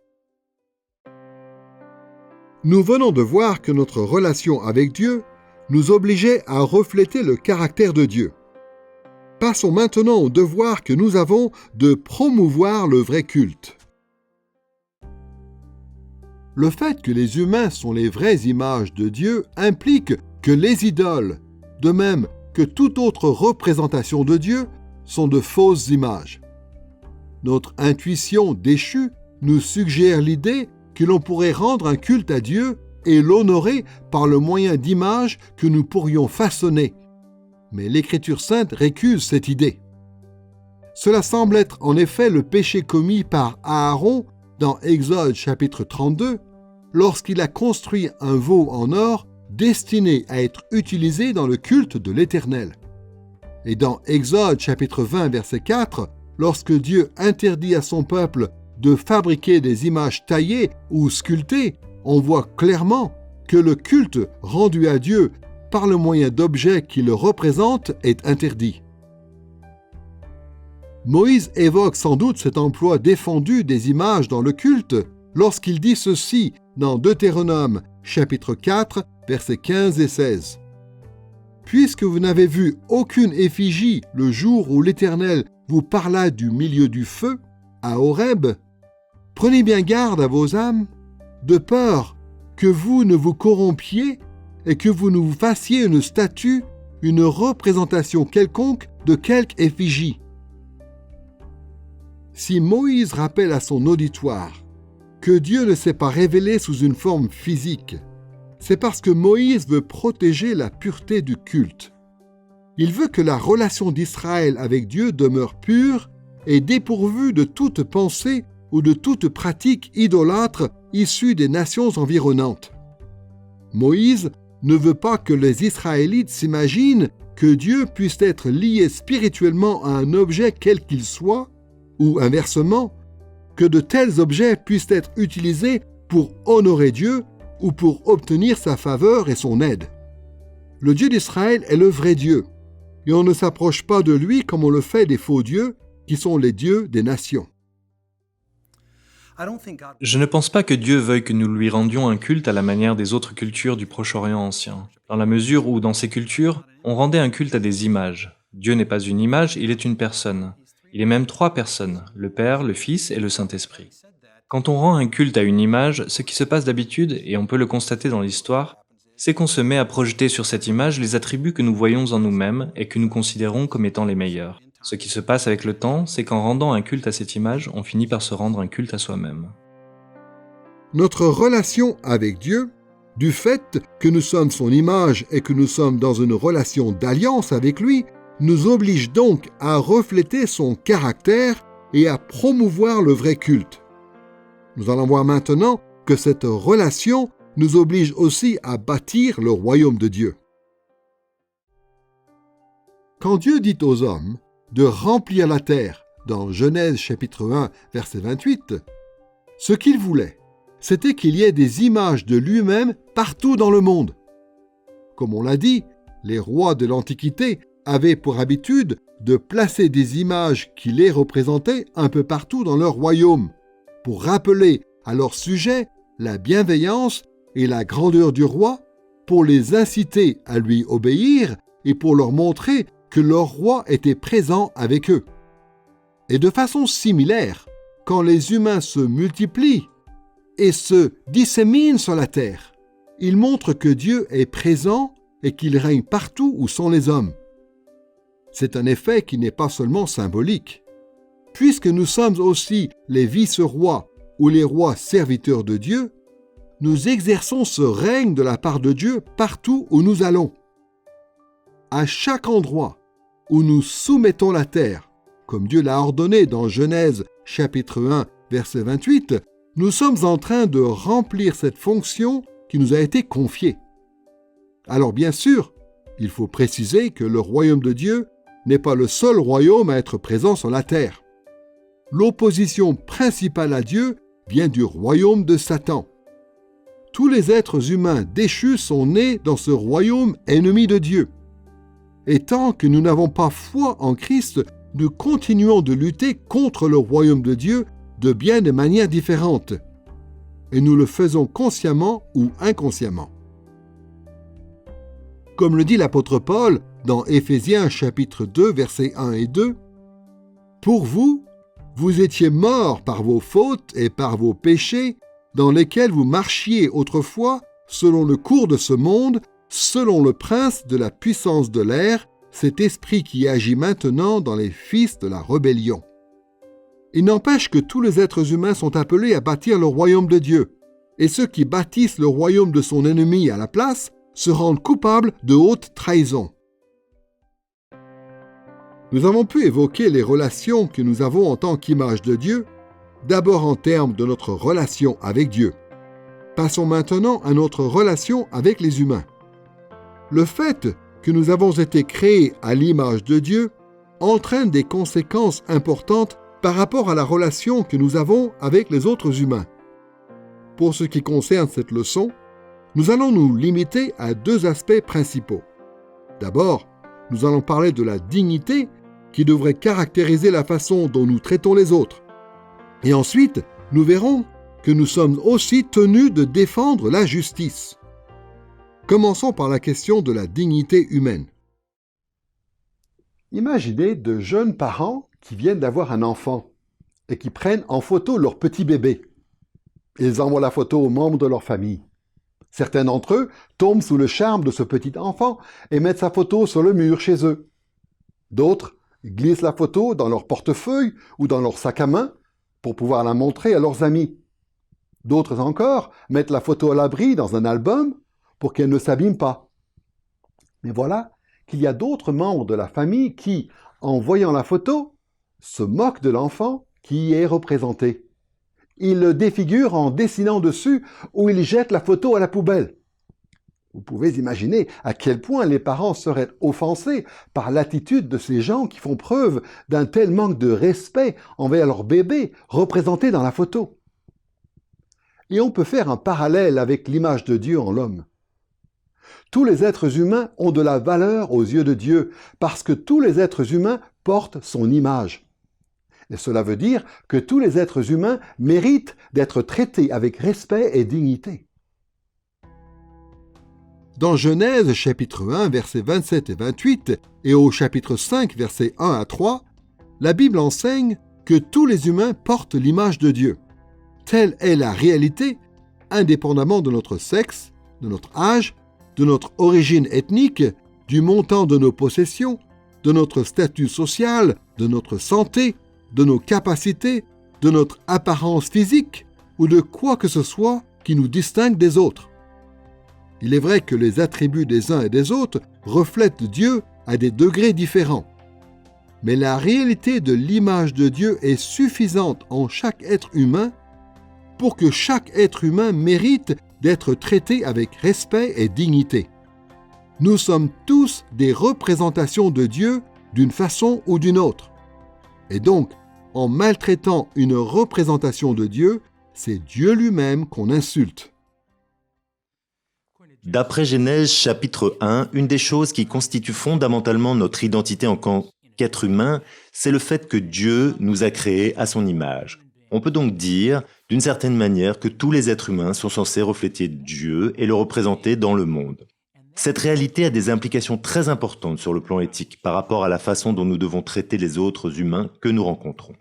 Nous venons de voir que notre relation avec Dieu nous obligeait à refléter le caractère de Dieu. Passons maintenant au devoir que nous avons de promouvoir le vrai culte. Le fait que les humains sont les vraies images de Dieu implique que les idoles, de même que toute autre représentation de Dieu, sont de fausses images. Notre intuition déchue nous suggère l'idée que l'on pourrait rendre un culte à Dieu et l'honorer par le moyen d'images que nous pourrions façonner. Mais l'Écriture sainte récuse cette idée. Cela semble être en effet le péché commis par Aaron dans Exode chapitre 32, lorsqu'il a construit un veau en or destiné à être utilisé dans le culte de l'Éternel. Et dans Exode chapitre 20 verset 4, lorsque Dieu interdit à son peuple de fabriquer des images taillées ou sculptées, on voit clairement que le culte rendu à Dieu par le moyen d'objets qui le représentent est interdit. Moïse évoque sans doute cet emploi défendu des images dans le culte lorsqu'il dit ceci dans Deutéronome chapitre 4 versets 15 et 16. « Puisque vous n'avez vu aucune effigie le jour où l'Éternel vous parla du milieu du feu, à Horeb, prenez bien garde à vos âmes, de peur que vous ne vous corrompiez et que vous ne vous fassiez une statue, une représentation quelconque de quelque effigie. » Si Moïse rappelle à son auditoire que Dieu ne s'est pas révélé sous une forme physique, c'est parce que Moïse veut protéger la pureté du culte. Il veut que la relation d'Israël avec Dieu demeure pure et dépourvue de toute pensée ou de toute pratique idolâtre issue des nations environnantes. Moïse ne veut pas que les Israélites s'imaginent que Dieu puisse être lié spirituellement à un objet quel qu'il soit, ou inversement, que de tels objets puissent être utilisés pour honorer Dieu ou pour obtenir sa faveur et son aide. Le Dieu d'Israël est le vrai Dieu, et on ne s'approche pas de lui comme on le fait des faux dieux, qui sont les dieux des nations. Je ne pense pas que Dieu veuille que nous lui rendions un culte à la manière des autres cultures du Proche-Orient ancien, dans la mesure où, dans ces cultures, on rendait un culte à des images. Dieu n'est pas une image, il est une personne. Il est même 3 personnes, le Père, le Fils et le Saint-Esprit. Quand on rend un culte à une image, ce qui se passe d'habitude, et on peut le constater dans l'histoire, c'est qu'on se met à projeter sur cette image les attributs que nous voyons en nous-mêmes et que nous considérons comme étant les meilleurs. Ce qui se passe avec le temps, c'est qu'en rendant un culte à cette image, on finit par se rendre un culte à soi-même. Notre relation avec Dieu, du fait que nous sommes son image et que nous sommes dans une relation d'alliance avec lui, nous oblige donc à refléter son caractère et à promouvoir le vrai culte. Nous allons voir maintenant que cette relation nous oblige aussi à bâtir le royaume de Dieu. Quand Dieu dit aux hommes de remplir la terre, dans Genèse chapitre 1, verset 28, ce qu'il voulait, c'était qu'il y ait des images de lui-même partout dans le monde. Comme on l'a dit, les rois de l'Antiquité avaient pour habitude de placer des images qui les représentaient un peu partout dans leur royaume, pour rappeler à leur sujet la bienveillance et la grandeur du roi, pour les inciter à lui obéir et pour leur montrer que leur roi était présent avec eux. Et de façon similaire, quand les humains se multiplient et se disséminent sur la terre, ils montrent que Dieu est présent et qu'il règne partout où sont les hommes. C'est un effet qui n'est pas seulement symbolique. Puisque nous sommes aussi les vice-rois ou les rois serviteurs de Dieu, nous exerçons ce règne de la part de Dieu partout où nous allons. À chaque endroit où nous soumettons la terre, comme Dieu l'a ordonné dans Genèse chapitre 1, verset 28, nous sommes en train de remplir cette fonction qui nous a été confiée. Alors bien sûr, il faut préciser que le royaume de Dieu n'est pas le seul royaume à être présent sur la terre. L'opposition principale à Dieu vient du royaume de Satan. Tous les êtres humains déchus sont nés dans ce royaume ennemi de Dieu. Et tant que nous n'avons pas foi en Christ, nous continuons de lutter contre le royaume de Dieu de bien des manières différentes. Et nous le faisons consciemment ou inconsciemment. Comme le dit l'apôtre Paul dans Éphésiens chapitre 2, versets 1 et 2, « Pour vous, vous étiez morts par vos fautes et par vos péchés, dans lesquels vous marchiez autrefois, selon le cours de ce monde, selon le prince de la puissance de l'air, cet esprit qui agit maintenant dans les fils de la rébellion. » Il n'empêche que tous les êtres humains sont appelés à bâtir le royaume de Dieu, et ceux qui bâtissent le royaume de son ennemi à la place se rendent coupables de haute trahison. Nous avons pu évoquer les relations que nous avons en tant qu'image de Dieu, d'abord en termes de notre relation avec Dieu. Passons maintenant à notre relation avec les humains. Le fait que nous avons été créés à l'image de Dieu entraîne des conséquences importantes par rapport à la relation que nous avons avec les autres humains. Pour ce qui concerne cette leçon, nous allons nous limiter à deux aspects principaux. D'abord, nous allons parler de la dignité qui devrait caractériser la façon dont nous traitons les autres. Et ensuite, nous verrons que nous sommes aussi tenus de défendre la justice. Commençons par la question de la dignité humaine. Imaginez de jeunes parents qui viennent d'avoir un enfant et qui prennent en photo leur petit bébé. Ils envoient la photo aux membres de leur famille. Certains d'entre eux tombent sous le charme de ce petit enfant et mettent sa photo sur le mur chez eux. D'autres glissent la photo dans leur portefeuille ou dans leur sac à main pour pouvoir la montrer à leurs amis. D'autres encore mettent la photo à l'abri dans un album pour qu'elle ne s'abîme pas. Mais voilà qu'il y a d'autres membres de la famille qui, en voyant la photo, se moquent de l'enfant qui y est représenté. Ils le défigurent en dessinant dessus ou ils jettent la photo à la poubelle. Vous pouvez imaginer à quel point les parents seraient offensés par l'attitude de ces gens qui font preuve d'un tel manque de respect envers leur bébé représenté dans la photo. Et on peut faire un parallèle avec l'image de Dieu en l'homme. Tous les êtres humains ont de la valeur aux yeux de Dieu parce que tous les êtres humains portent son image. Et cela veut dire que tous les êtres humains méritent d'être traités avec respect et dignité. Dans Genèse chapitre 1, versets 27 et 28, et au chapitre 5, versets 1 à 3, la Bible enseigne que tous les humains portent l'image de Dieu. telle est la réalité, indépendamment de notre sexe, de notre âge, de notre origine ethnique, du montant de nos possessions, de notre statut social, de notre santé, de nos capacités, de notre apparence physique ou de quoi que ce soit qui nous distingue des autres. Il est vrai que les attributs des uns et des autres reflètent Dieu à des degrés différents. Mais la réalité de l'image de Dieu est suffisante en chaque être humain pour que chaque être humain mérite d'être traité avec respect et dignité. Nous sommes tous des représentations de Dieu d'une façon ou d'une autre. Et donc, en maltraitant une représentation de Dieu, c'est Dieu lui-même qu'on insulte. D'après Genèse chapitre 1, une des choses qui constitue fondamentalement notre identité en tant qu'être humain, c'est le fait que Dieu nous a créés à son image. On peut donc dire, d'une certaine manière, que tous les êtres humains sont censés refléter Dieu et le représenter dans le monde. Cette réalité a des implications très importantes sur le plan éthique par rapport à la façon dont nous devons traiter les autres humains que nous rencontrons.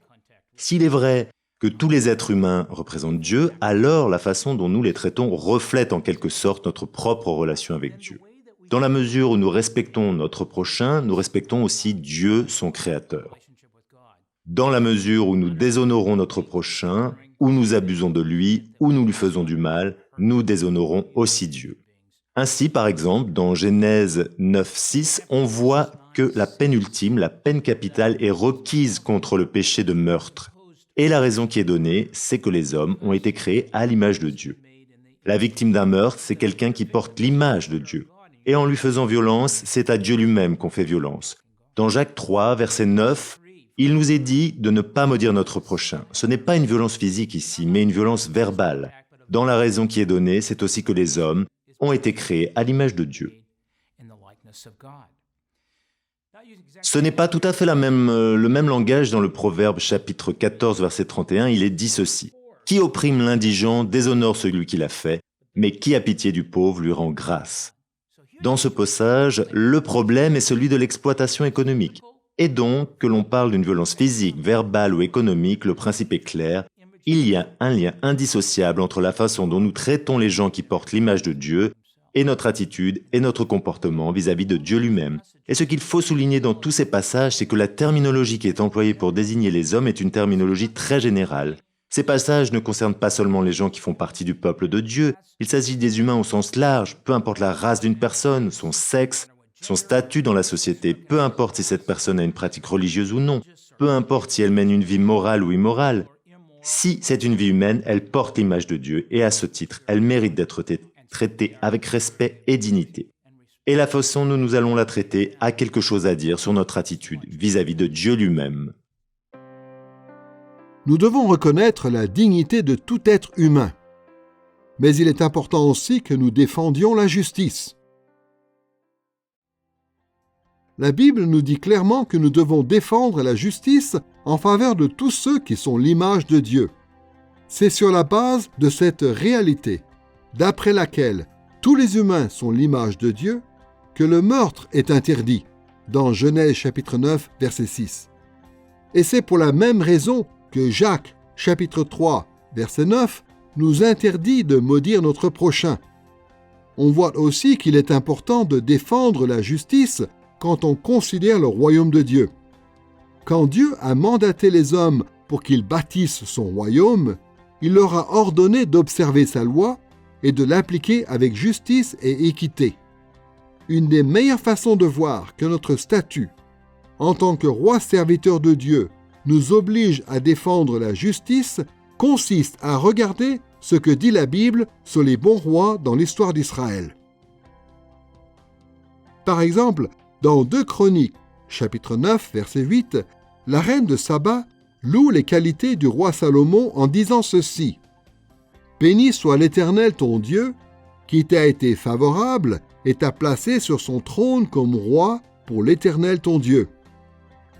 S'il est vrai que tous les êtres humains représentent Dieu, alors la façon dont nous les traitons reflète en quelque sorte notre propre relation avec Dieu. Dans la mesure où nous respectons notre prochain, nous respectons aussi Dieu, son Créateur. Dans la mesure où nous déshonorons notre prochain, où nous abusons de lui, où nous lui faisons du mal, nous déshonorons aussi Dieu. Ainsi, par exemple, dans Genèse 9:6, on voit que la peine ultime, la peine capitale, est requise contre le péché de meurtre. Et la raison qui est donnée, c'est que les hommes ont été créés à l'image de Dieu. La victime d'un meurtre, c'est quelqu'un qui porte l'image de Dieu. Et en lui faisant violence, c'est à Dieu lui-même qu'on fait violence. Dans Jacques 3, verset 9, il nous est dit de ne pas maudire notre prochain. Ce n'est pas une violence physique ici, mais une violence verbale. Dans la raison qui est donnée, c'est aussi que les hommes ont été créés à l'image de Dieu. Ce n'est pas tout à fait le même langage dans le Proverbe chapitre 14, verset 31. Il est dit ceci. « Qui opprime l'indigent déshonore celui qui l'a fait, mais qui a pitié du pauvre lui rend grâce. » Dans ce passage, le problème est celui de l'exploitation économique. Et donc, que l'on parle d'une violence physique, verbale ou économique, le principe est clair. Il y a un lien indissociable entre la façon dont nous traitons les gens qui portent l'image de Dieu et notre attitude et notre comportement vis-à-vis de Dieu lui-même. Et ce qu'il faut souligner dans tous ces passages, c'est que la terminologie qui est employée pour désigner les hommes est une terminologie très générale. Ces passages ne concernent pas seulement les gens qui font partie du peuple de Dieu, il s'agit des humains au sens large, peu importe la race d'une personne, son sexe, son statut dans la société, peu importe si cette personne a une pratique religieuse ou non, peu importe si elle mène une vie morale ou immorale. Si c'est une vie humaine, elle porte l'image de Dieu et à ce titre, elle mérite d'être traitée avec respect et dignité. Et la façon dont nous allons la traiter a quelque chose à dire sur notre attitude vis-à-vis de Dieu lui-même. Nous devons reconnaître la dignité de tout être humain. Mais il est important aussi que nous défendions la justice. La Bible nous dit clairement que nous devons défendre la justice en faveur de tous ceux qui sont l'image de Dieu. C'est sur la base de cette réalité, d'après laquelle tous les humains sont l'image de Dieu, que le meurtre est interdit, dans Genèse chapitre 9, verset 6. Et c'est pour la même raison que Jacques chapitre 3, verset 9, nous interdit de maudire notre prochain. On voit aussi qu'il est important de défendre la justice quand on considère le royaume de Dieu. Quand Dieu a mandaté les hommes pour qu'ils bâtissent son royaume, il leur a ordonné d'observer sa loi et de l'appliquer avec justice et équité. Une des meilleures façons de voir que notre statut, en tant que roi serviteur de Dieu, nous oblige à défendre la justice consiste à regarder ce que dit la Bible sur les bons rois dans l'histoire d'Israël. Par exemple, dans 2 Chroniques, chapitre 9, verset 8, la reine de Saba loue les qualités du roi Salomon en disant ceci. « Béni soit l'Éternel ton Dieu, qui t'a été favorable et t'a placé sur son trône comme roi pour l'Éternel ton Dieu.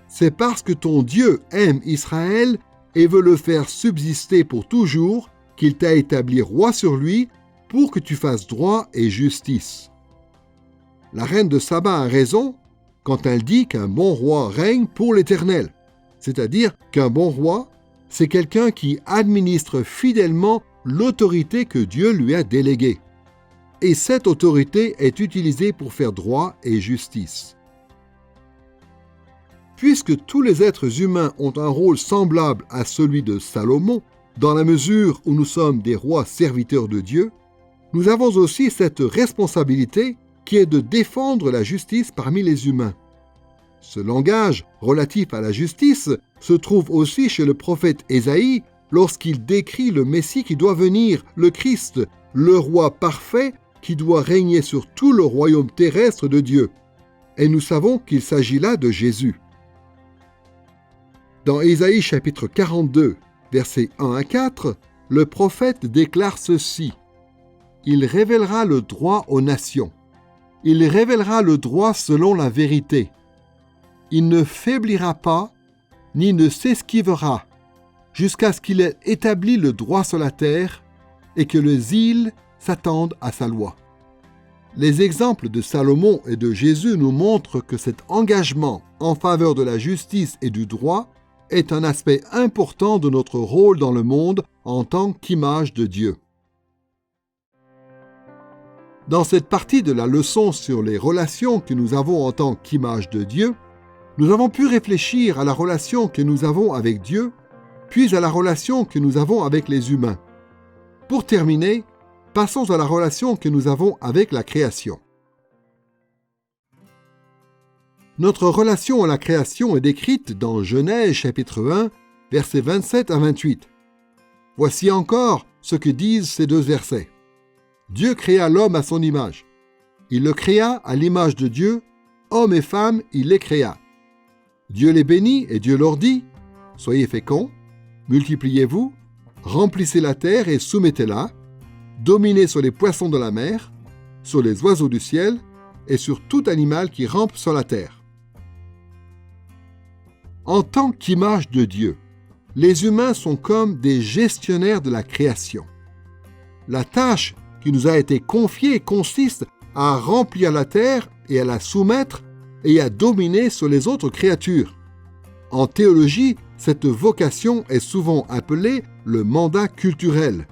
C'est parce que ton Dieu aime Israël et veut le faire subsister pour toujours qu'il t'a établi roi sur lui pour que tu fasses droit et justice. » La reine de Saba a raison quand elle dit qu'un bon roi règne pour l'Éternel, c'est-à-dire qu'un bon roi, c'est quelqu'un qui administre fidèlement l'autorité que Dieu lui a déléguée. Et cette autorité est utilisée pour faire droit et justice. Puisque tous les êtres humains ont un rôle semblable à celui de Salomon, dans la mesure où nous sommes des rois serviteurs de Dieu, nous avons aussi cette responsabilité qui est de défendre la justice parmi les humains. Ce langage relatif à la justice se trouve aussi chez le prophète Ésaïe lorsqu'il décrit le Messie qui doit venir, le Christ, le roi parfait qui doit régner sur tout le royaume terrestre de Dieu. Et nous savons qu'il s'agit là de Jésus. Dans Ésaïe chapitre 42, versets 1 à 4, le prophète déclare ceci. « Il révélera le droit aux nations. Il révélera le droit selon la vérité. Il ne faiblira pas, ni ne s'esquivera, jusqu'à ce qu'il ait établi le droit sur la terre et que les îles s'attendent à sa loi. » Les exemples de Salomon et de Jésus nous montrent que cet engagement en faveur de la justice et du droit est un aspect important de notre rôle dans le monde en tant qu'image de Dieu. Dans cette partie de la leçon sur les relations que nous avons en tant qu'image de Dieu, nous avons pu réfléchir à la relation que nous avons avec Dieu, puis à la relation que nous avons avec les humains. Pour terminer, passons à la relation que nous avons avec la création. Notre relation à la création est décrite dans Genèse chapitre 1, versets 27 à 28. Voici encore ce que disent ces deux versets. Dieu créa l'homme à son image. Il le créa à l'image de Dieu, hommes et femmes, il les créa. Dieu les bénit et Dieu leur dit, « Soyez féconds, multipliez-vous, remplissez la terre et soumettez-la, dominez sur les poissons de la mer, sur les oiseaux du ciel et sur tout animal qui rampe sur la terre. » En tant qu'image de Dieu, les humains sont comme des gestionnaires de la création. La tâche qui nous a été confiée consiste à remplir la terre et à la soumettre et à dominer sur les autres créatures. En théologie, cette vocation est souvent appelée le mandat culturel,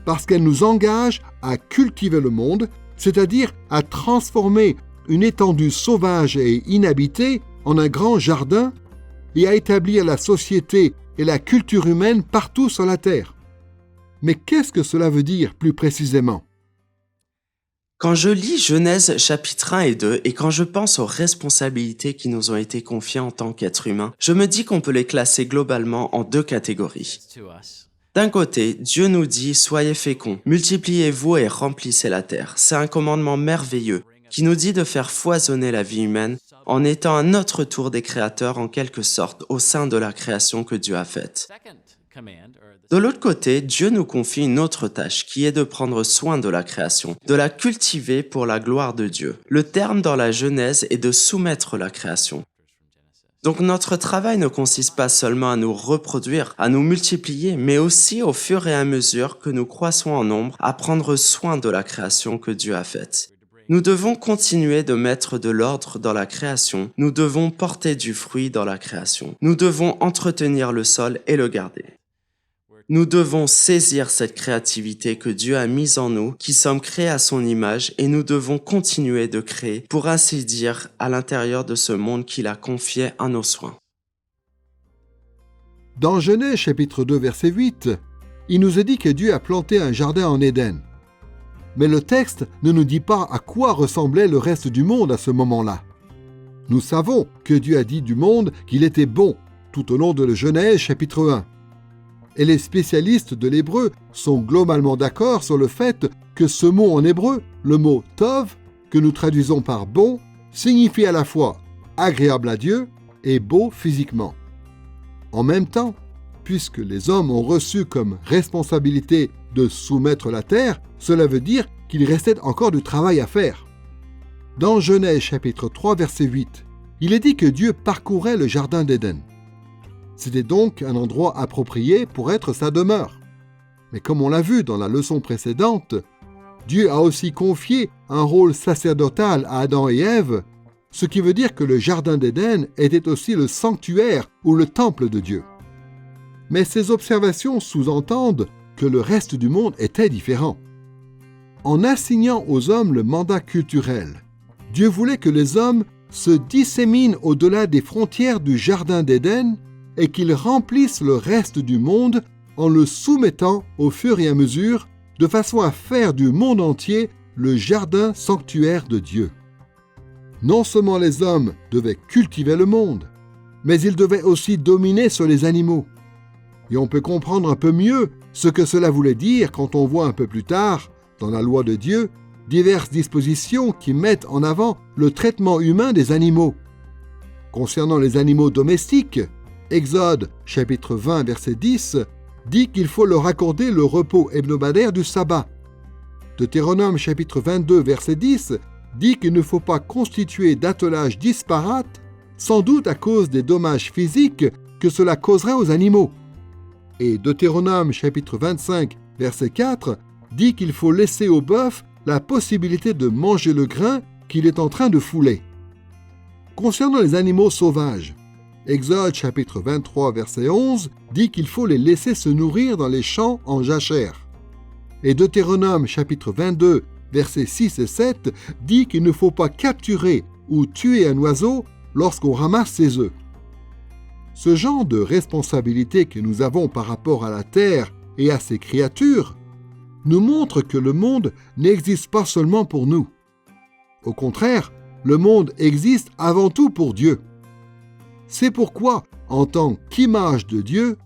parce qu'elle nous engage à cultiver le monde, c'est-à-dire à transformer une étendue sauvage et inhabitée en un grand jardin et à établir la société et la culture humaine partout sur la terre. Mais qu'est-ce que cela veut dire plus précisément? Quand je lis Genèse chapitre 1 et 2 et quand je pense aux responsabilités qui nous ont été confiées en tant qu'êtres humains, je me dis qu'on peut les classer globalement en deux catégories. D'un côté, Dieu nous dit « Soyez féconds, multipliez-vous et remplissez la terre ». C'est un commandement merveilleux qui nous dit de faire foisonner la vie humaine en étant à notre tour des créateurs en quelque sorte au sein de la création que Dieu a faite. De l'autre côté, Dieu nous confie une autre tâche qui est de prendre soin de la création, de la cultiver pour la gloire de Dieu. Le terme dans la Genèse est de soumettre la création. Donc notre travail ne consiste pas seulement à nous reproduire, à nous multiplier, mais aussi au fur et à mesure que nous croissons en nombre, à prendre soin de la création que Dieu a faite. Nous devons continuer de mettre de l'ordre dans la création, nous devons porter du fruit dans la création, nous devons entretenir le sol et le garder. Nous devons saisir cette créativité que Dieu a mise en nous, qui sommes créés à son image, et nous devons continuer de créer, pour ainsi dire, à l'intérieur de ce monde qu'il a confié à nos soins. Dans Genèse chapitre 2 verset 8, il nous est dit que Dieu a planté un jardin en Éden. Mais le texte ne nous dit pas à quoi ressemblait le reste du monde à ce moment-là. Nous savons que Dieu a dit du monde qu'il était bon, tout au long de Genèse chapitre 1. Et les spécialistes de l'hébreu sont globalement d'accord sur le fait que ce mot en hébreu, le mot « tov », que nous traduisons par « bon », signifie à la fois agréable à Dieu et beau physiquement. En même temps, puisque les hommes ont reçu comme responsabilité de soumettre la terre, cela veut dire qu'il restait encore du travail à faire. Dans Genèse chapitre 3 verset 8, il est dit que Dieu parcourait le jardin d'Éden. C'était donc un endroit approprié pour être sa demeure. Mais comme on l'a vu dans la leçon précédente, Dieu a aussi confié un rôle sacerdotal à Adam et Ève, ce qui veut dire que le jardin d'Éden était aussi le sanctuaire ou le temple de Dieu. Mais ces observations sous-entendent que le reste du monde était différent. En assignant aux hommes le mandat culturel, Dieu voulait que les hommes se disséminent au-delà des frontières du Jardin d'Éden et qu'ils remplissent le reste du monde en le soumettant au fur et à mesure, de façon à faire du monde entier le jardin sanctuaire de Dieu. Non seulement les hommes devaient cultiver le monde, mais ils devaient aussi dominer sur les animaux. Et on peut comprendre un peu mieux ce que cela voulait dire quand on voit un peu plus tard, dans la loi de Dieu, diverses dispositions qui mettent en avant le traitement humain des animaux. Concernant les animaux domestiques, Exode chapitre 20 verset 10 dit qu'il faut leur accorder le repos hebdomadaire du sabbat. Deutéronome chapitre 22 verset 10 dit qu'il ne faut pas constituer d'attelage disparate, sans doute à cause des dommages physiques que cela causerait aux animaux. Et Deutéronome chapitre 25 verset 4 dit qu'il faut laisser au bœuf la possibilité de manger le grain qu'il est en train de fouler. Concernant les animaux sauvages, Exode chapitre 23 verset 11 dit qu'il faut les laisser se nourrir dans les champs en jachère. Et Deutéronome chapitre 22 versets 6 et 7 dit qu'il ne faut pas capturer ou tuer un oiseau lorsqu'on ramasse ses œufs. Ce genre de responsabilité que nous avons par rapport à la terre et à ses créatures nous montre que le monde n'existe pas seulement pour nous. Au contraire, le monde existe avant tout pour Dieu. C'est pourquoi, en tant qu'image de Dieu,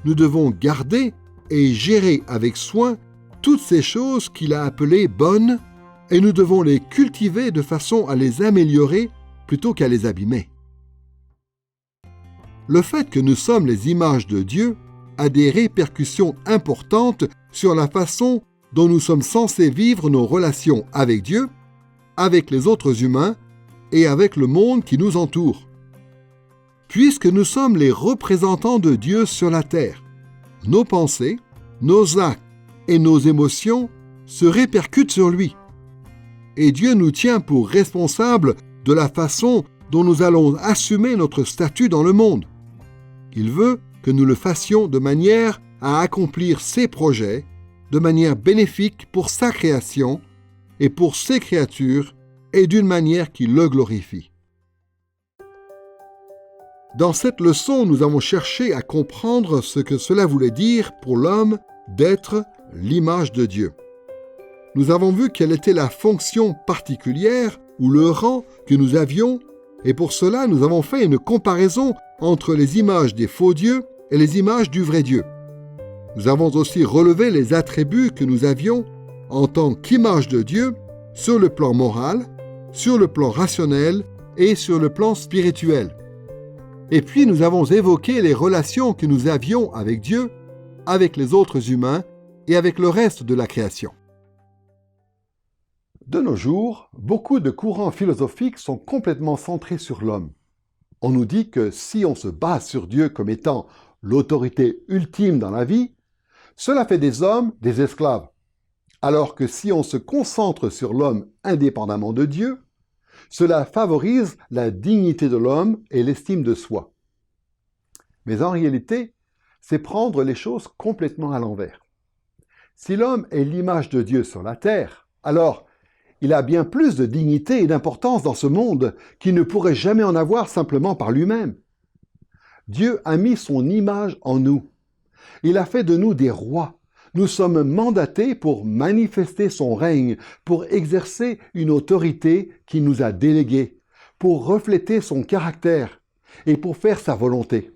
nous devons garder et gérer avec soin toutes ces choses qu'il a appelées bonnes, et nous devons les cultiver de façon à les améliorer plutôt qu'à les abîmer. Le fait que nous sommes les images de Dieu a des répercussions importantes sur la façon dont nous sommes censés vivre nos relations avec Dieu, avec les autres humains et avec le monde qui nous entoure. Puisque nous sommes les représentants de Dieu sur la terre, nos pensées, nos actes et nos émotions se répercutent sur lui. Et Dieu nous tient pour responsables de la façon dont nous allons assumer notre statut dans le monde. Il veut que nous le fassions de manière à accomplir ses projets, de manière bénéfique pour sa création et pour ses créatures, et d'une manière qui le glorifie. Dans cette leçon, nous avons cherché à comprendre ce que cela voulait dire pour l'homme d'être l'image de Dieu. Nous avons vu quelle était la fonction particulière ou le rang que nous avions, et pour cela, nous avons fait une comparaison entre les images des faux dieux et les images du vrai Dieu. Nous avons aussi relevé les attributs que nous avions en tant qu'image de Dieu sur le plan moral, sur le plan rationnel et sur le plan spirituel. Et puis nous avons évoqué les relations que nous avions avec Dieu, avec les autres humains et avec le reste de la création. De nos jours, beaucoup de courants philosophiques sont complètement centrés sur l'homme. On nous dit que si on se base sur Dieu comme étant l'autorité ultime dans la vie, cela fait des hommes des esclaves. Alors que si on se concentre sur l'homme indépendamment de Dieu, cela favorise la dignité de l'homme et l'estime de soi. Mais en réalité, c'est prendre les choses complètement à l'envers. Si l'homme est l'image de Dieu sur la terre, alors il a bien plus de dignité et d'importance dans ce monde qu'il ne pourrait jamais en avoir simplement par lui-même. Dieu a mis son image en nous. Il a fait de nous des rois. Nous sommes mandatés pour manifester son règne, pour exercer une autorité qu'il nous a déléguée, pour refléter son caractère et pour faire sa volonté.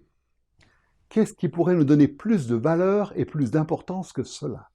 Qu'est-ce qui pourrait nous donner plus de valeur et plus d'importance que cela?